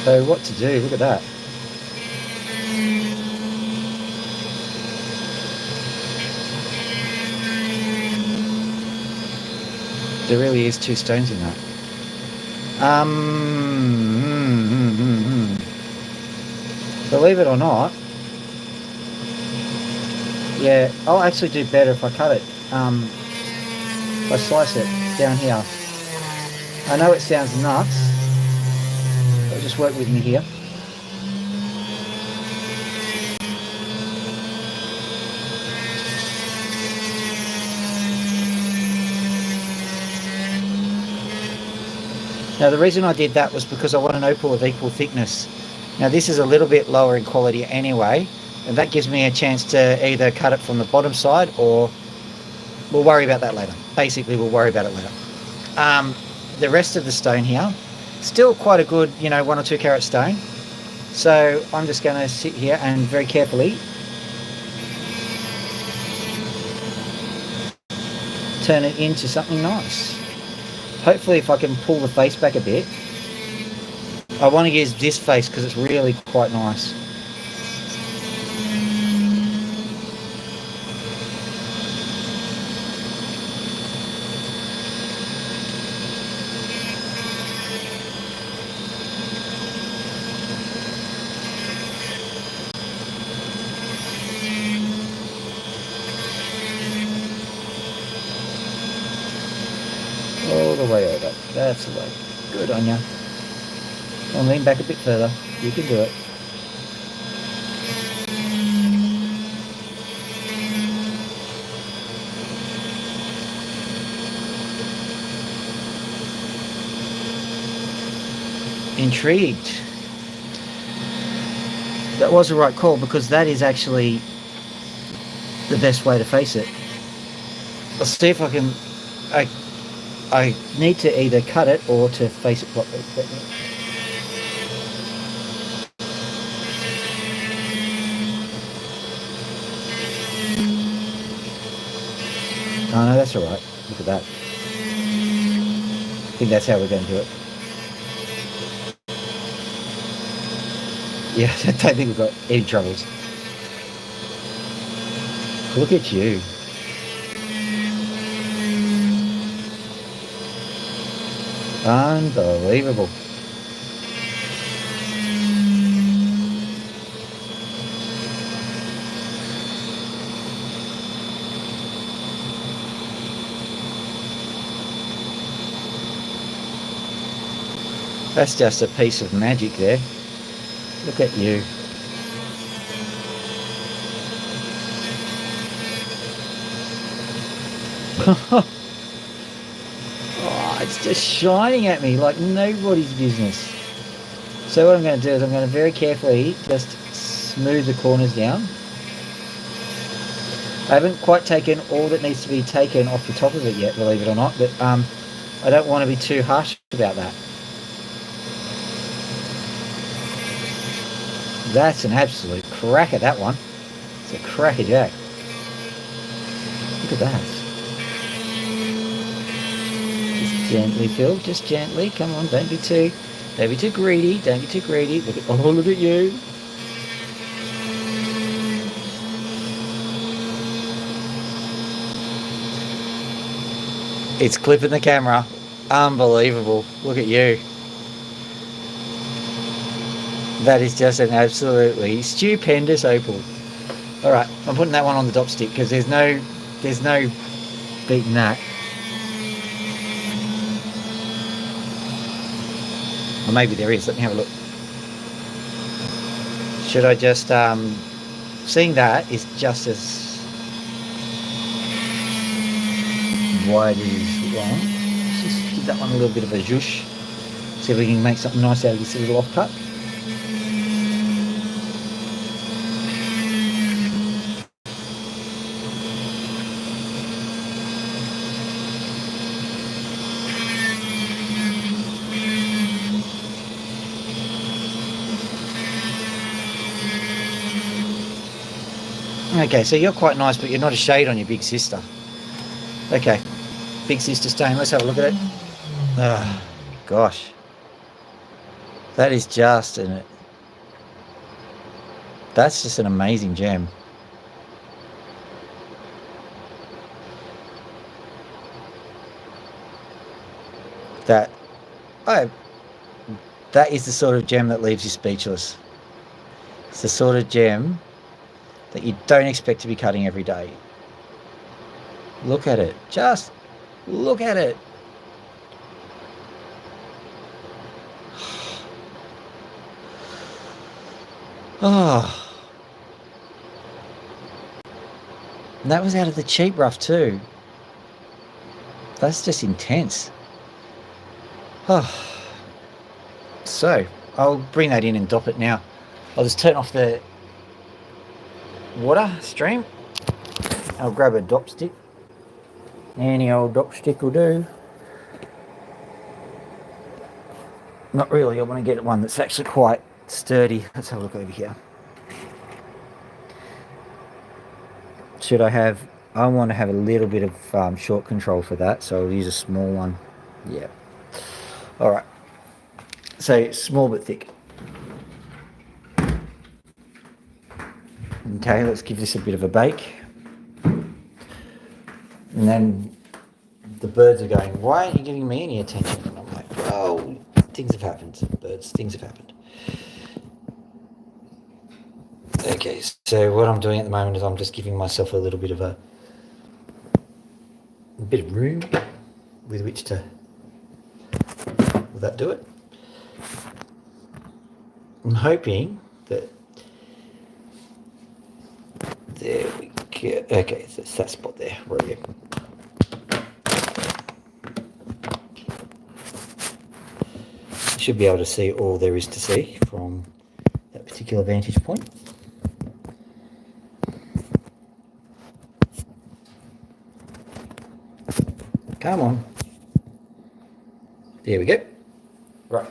So what to do, look at that. There really is two stones in that. Believe it or not, yeah, I'll actually do better if I cut it. If I slice it down here. I know it sounds nuts, but just work with me here. Now the reason I did that was because I want an opal of equal thickness. Now this is a little bit lower in quality anyway, and that gives me a chance to either cut it from the bottom side, or we'll worry about that later. Basically, we'll worry about it later. The rest of the stone here, still quite a good, 1 or 2 carat stone. So I'm just going to sit here and very carefully turn it into something nice. Hopefully if I can pull the face back a bit. I want to use this face because it's really quite nice. All the way over. That's the way. Good on you. I'll lean back a bit further. You can do it. Intrigued. That was the right call because that is actually the best way to face it. Let's see if I can... I need to either cut it or to face it properly. Oh no, that's alright. Look at that. I think that's how we're going to do it. Yeah, I don't think we've got any troubles. Look at you. Unbelievable. That's just a piece of magic there. Look at you. Oh, it's just shining at me like nobody's business. So what I'm going to do is I'm going to very carefully just smooth the corners down. I haven't quite taken all that needs to be taken off the top of it yet, believe it or not, but I don't want to be too harsh about that. That's an absolute cracker, that one. It's a crackerjack. Look at that. Just gently, Phil. Just gently. Come on, don't be too greedy. Don't be too greedy. Look at you. It's clipping the camera. Unbelievable. Look at you. That is just an absolutely stupendous opal. All right, I'm putting that one on the dop stick because there's no beating that. Or maybe there is. Let me have a look. Should I just seeing that is just as wide as long. Let's just give that one a little bit of a zhoosh. See if we can make something nice out of this little off cut. Okay, so you're quite nice, but you're not a shade on your big sister. Okay, big sister stain. Let's have a look at it. Oh, gosh. That is just that's just an amazing gem. That is the sort of gem that leaves you speechless. It's the sort of gem that you don't expect to be cutting every day. Look at it. Just look at it. Oh. And that was out of the cheap rough too. That's just intense. Oh. So, I'll bring that in and dop it now. I'll just turn off the water stream. I'll grab a dop stick. Any old dop stick will do. Not really, I want to get one that's actually quite sturdy. Let's have a look over here. Should I have... I want to have a little bit of short control for that, so I'll use a small one. Yeah. Alright. So, small but thick. Okay, let's give this a bit of a bake. And then the birds are going, why aren't you giving me any attention? And I'm like, oh, things have happened, birds, things have happened. Okay, so what I'm doing at the moment is I'm just giving myself a little bit of a bit of room with which to... Will that do it? I'm hoping that... There we go. Okay, so it's that spot there. Right here. Should be able to see all there is to see from that particular vantage point. Come on. There we go. Right.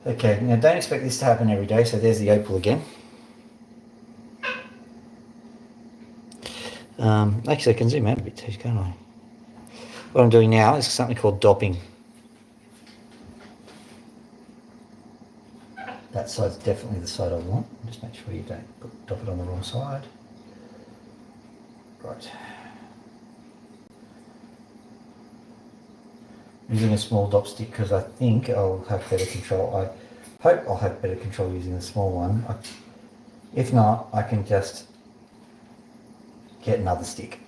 Okay, now don't expect this to happen every day, so there's the opal again. Actually, I can zoom out a bit too, can't I? What I'm doing now is something called dopping. That side's definitely the side I want. Just make sure you don't dop it on the wrong side. Right. Using a small dop stick because I think I'll have better control. I hope I'll have better control using the small one. If not, I can just get another stick.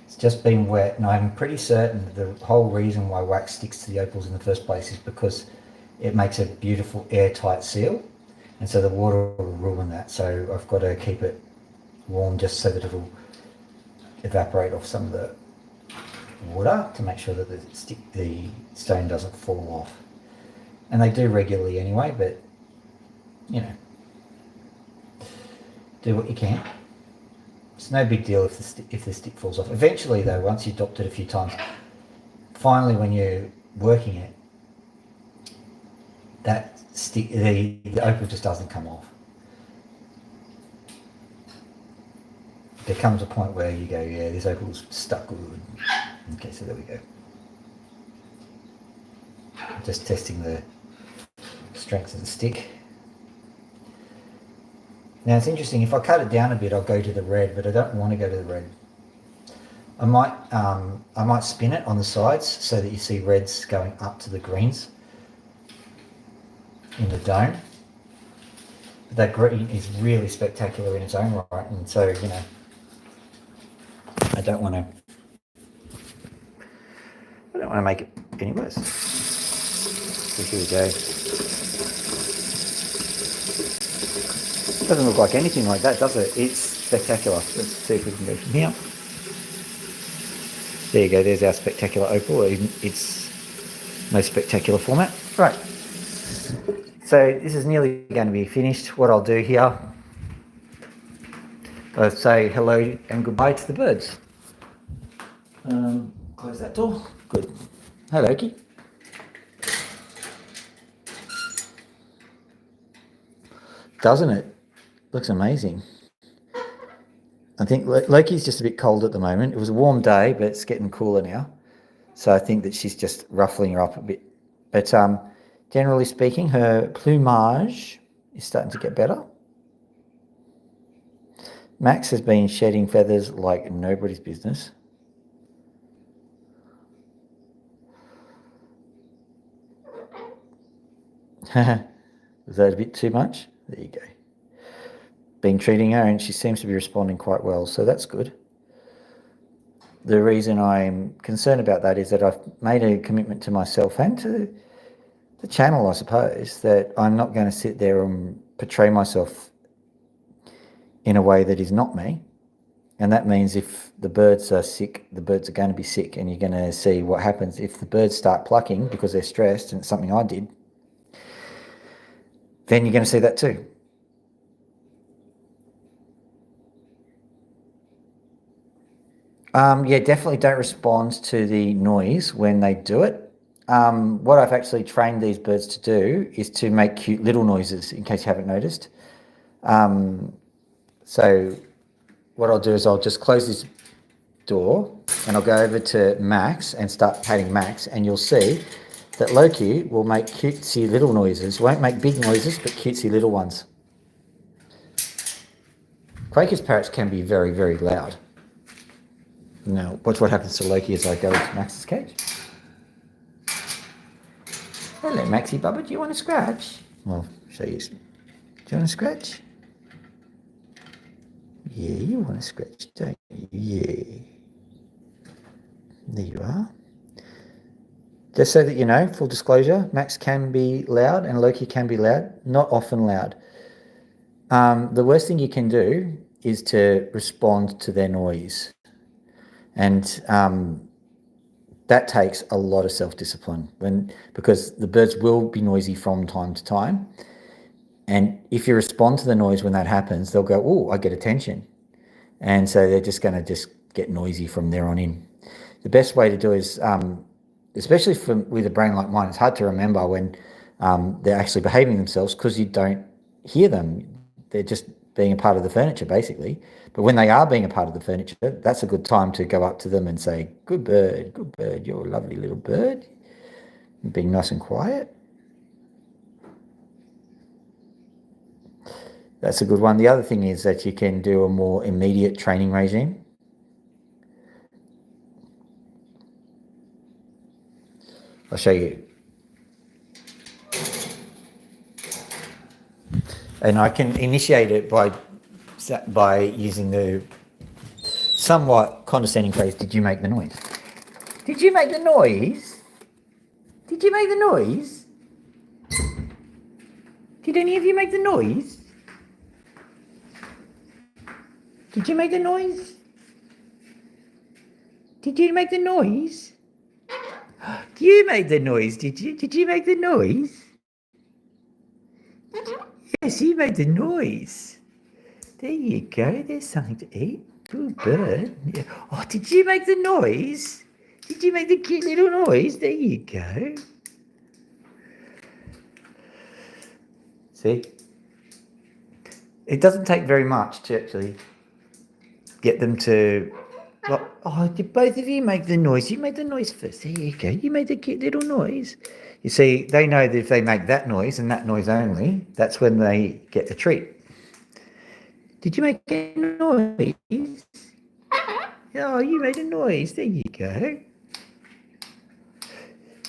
It's just been wet, and I'm pretty certain the whole reason why wax sticks to the opals in the first place is because it makes a beautiful airtight seal, and so the water will ruin that. So I've got to keep it warm just so that it'll evaporate off some of the water to make sure that the stone doesn't fall off. And they do regularly anyway, but you know, do what you can. It's no big deal if the stick falls off. Eventually though, once you've dopped it a few times, finally when you're working it, that stick, the opal just doesn't come off. There comes a point where you go, yeah, this opal's stuck good. Okay, so there we go. Just testing the strength of the stick. Now it's interesting, if I cut it down a bit, I'll go to the red, but I don't want to go to the red. I might spin it on the sides so that you see reds going up to the greens in the dome. But that green is really spectacular in its own right, and so, you know, I don't want to make it any worse. So here we go. Doesn't look like anything like that, does it? It's spectacular. Let's see if we can go from here. There you go, there's our spectacular opal in its most spectacular format. Right, so this is nearly going to be finished. What I'll do here, I'll say hello and goodbye to the birds. Close that door. Good. Hi, Loki. Doesn't it? Looks amazing. I think Loki's just a bit cold at the moment. It was a warm day, but it's getting cooler now. So I think that she's just ruffling her up a bit. But generally speaking, her plumage is starting to get better. Max has been shedding feathers like nobody's business. Was that a bit too much? There you go. Been treating her and she seems to be responding quite well, so that's good. The reason I'm concerned about that is that I've made a commitment to myself and to the channel, I suppose, that I'm not going to sit there and portray myself in a way that is not me. And that means if the birds are sick, the birds are going to be sick, and you're going to see what happens if the birds start plucking because they're stressed, and it's something I did, then you're going to see that too. Yeah, definitely don't respond to the noise when they do it. What I've actually trained these birds to do is to make cute little noises, in case you haven't noticed. So what I'll do is I'll just close this door and I'll go over to Max and start patting Max, and you'll see that Loki will make cutesy little noises. Won't make big noises, but cutesy little ones. Quaker's parrots can be very, very loud. Now, watch what happens to Loki as I go into Max's cage. Hello, Maxie Bubba. Do you want to scratch? Well, show you. Do you want to scratch? Yeah, you want to scratch, don't you? Yeah. There you are. Just so that you know, full disclosure, Max can be loud and Loki can be loud, not often loud. The worst thing you can do is to respond to their noise. And that takes a lot of self-discipline because the birds will be noisy from time to time. And if you respond to the noise when that happens, they'll go, oh, I get attention. And so they're just going to just get noisy from there on in. The best way to do is, especially with a brain like mine, it's hard to remember when they're actually behaving themselves because you don't hear them. They're just being a part of the furniture, basically. But when they are being a part of the furniture, that's a good time to go up to them and say, good bird, you're a lovely little bird. Being nice and quiet. That's a good one. The other thing is that you can do a more immediate training regime. I'll show you. And I can initiate it by using the somewhat condescending phrase, did you make the noise? Did you make the noise? Did you make the noise? Did any of you make the noise? Did you make the noise? Did you make the noise? You made the noise, did you? Did you make the noise? Yes, you made the noise. There you go. There's something to eat. Good bird. Yeah. Oh, did you make the noise? Did you make the cute little noise? There you go. See? It doesn't take very much to actually get them to... Oh, did both of you make the noise? You made the noise first. There you go. You made the cute little noise. You see, they know that if they make that noise and that noise only, that's when they get a treat. Did you make a noise? Oh, you made a noise. There you go.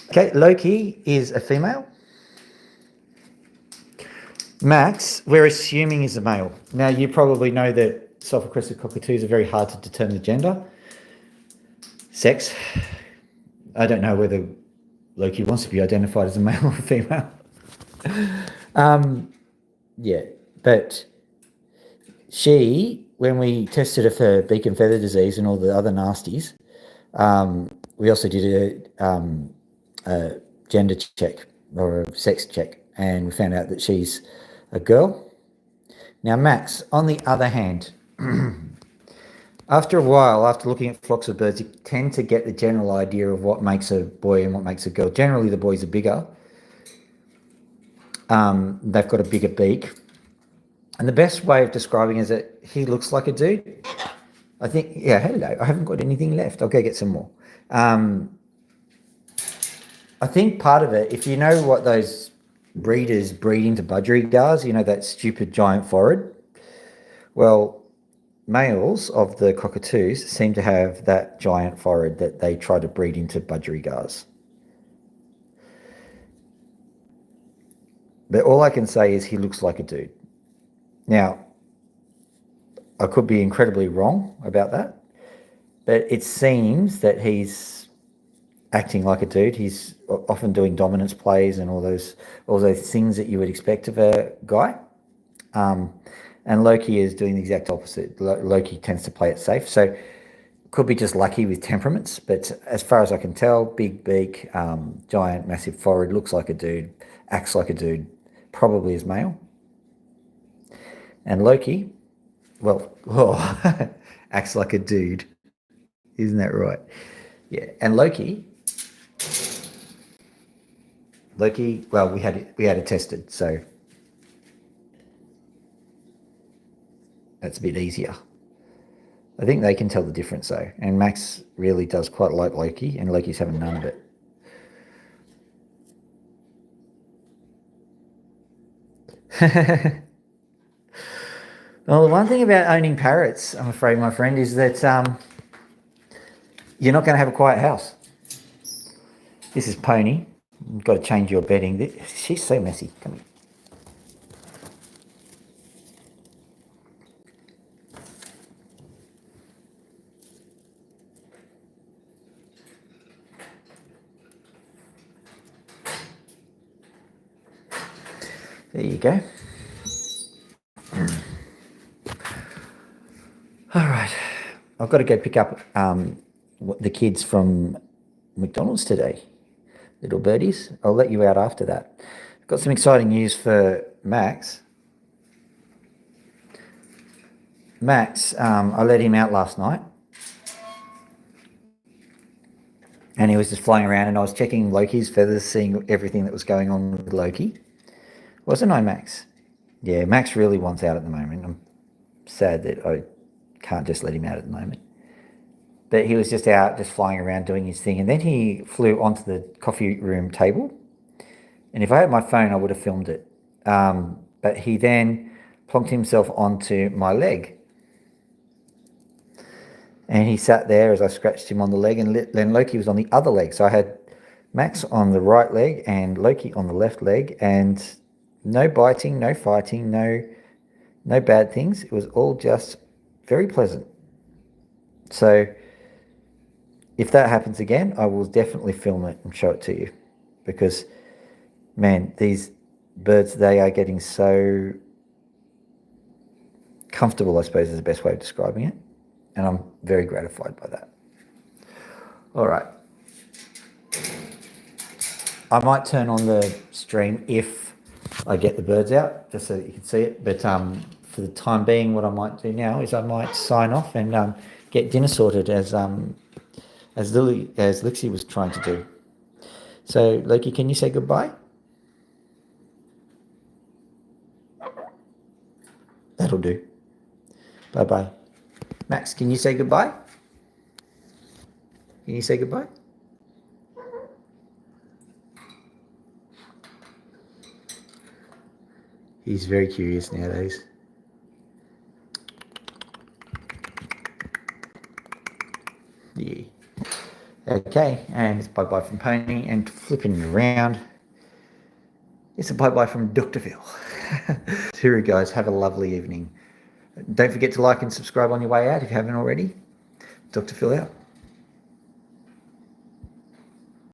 Okay, Loki is a female. Max, we're assuming, is a male. Now, you probably know that sulphur-crested cockatoos are very hard to determine the gender. Sex. I don't know whether Loki wants to be identified as a male or a female. Yeah, but she, when we tested her for beak and feather disease and all the other nasties, we also did a gender check or a sex check, and we found out that she's a girl. Now, Max, on the other hand, after a while, after looking at flocks of birds, you tend to get the general idea of what makes a boy and what makes a girl. Generally, the boys are bigger. They've got a bigger beak. And the best way of describing it is that he looks like a dude. I think, yeah, hello. I haven't got anything left. I'll go get some more. I think part of it, if you know what those breeders breed into budgerigars, you know, that stupid giant forehead. Well, males of the cockatoos seem to have that giant forehead that they try to breed into budgerigars. But all I can say is he looks like a dude. Now, I could be incredibly wrong about that, but it seems that he's acting like a dude. He's often doing dominance plays and all those things that you would expect of a guy. And Loki is doing the exact opposite. Loki tends to play it safe. So could be just lucky with temperaments. But as far as I can tell, big beak, giant, massive forehead, looks like a dude, acts like a dude, probably is male. And Loki, well, acts like a dude. Isn't that right? Yeah. And Loki, well, we had it tested, so that's a bit easier. I think they can tell the difference though. And Max really does quite like Loki, and Loki's having none of it. Well, the one thing about owning parrots, I'm afraid, my friend, is that you're not going to have a quiet house. This is Pony. You've got to change your bedding. She's so messy. Come here. There you go. All right. I've got to go pick up the kids from McDonald's today. Little birdies. I'll let you out after that. I've got some exciting news for Max. I let him out last night. And he was just flying around, and I was checking Loki's feathers, seeing everything that was going on with Loki. Wasn't I, Max? Yeah, Max really wants out at the moment. sad that I can't just let him out at the moment. But he was just out, just flying around doing his thing. And then he flew onto the coffee room table. And if I had my phone, I would have filmed it. But he then plonked himself onto my leg. And he sat there as I scratched him on the leg, and then Loki was on the other leg. So I had Max on the right leg and Loki on the left leg, and no biting, no fighting, no bad things. It was all just very pleasant. So if that happens again, I will definitely film it and show it to you, because, man, these birds, they are getting so comfortable, I suppose is the best way of describing it. And I'm very gratified by that. All right. I might turn on the stream if I get the birds out, just so that you can see it. But for the time being, what I might do now is I might sign off and get dinner sorted as Lixie was trying to do. So, Loki, can you say goodbye? That'll do. Bye-bye. Max, can you say goodbye? Can you say goodbye? He's very curious nowadays. Yeah. Okay, and it's bye-bye from Pony, and flipping around, it's a bye-bye from Dr. Phil. Here, guys, have a lovely evening. Don't forget to like and subscribe on your way out if you haven't already. Dr. Phil out.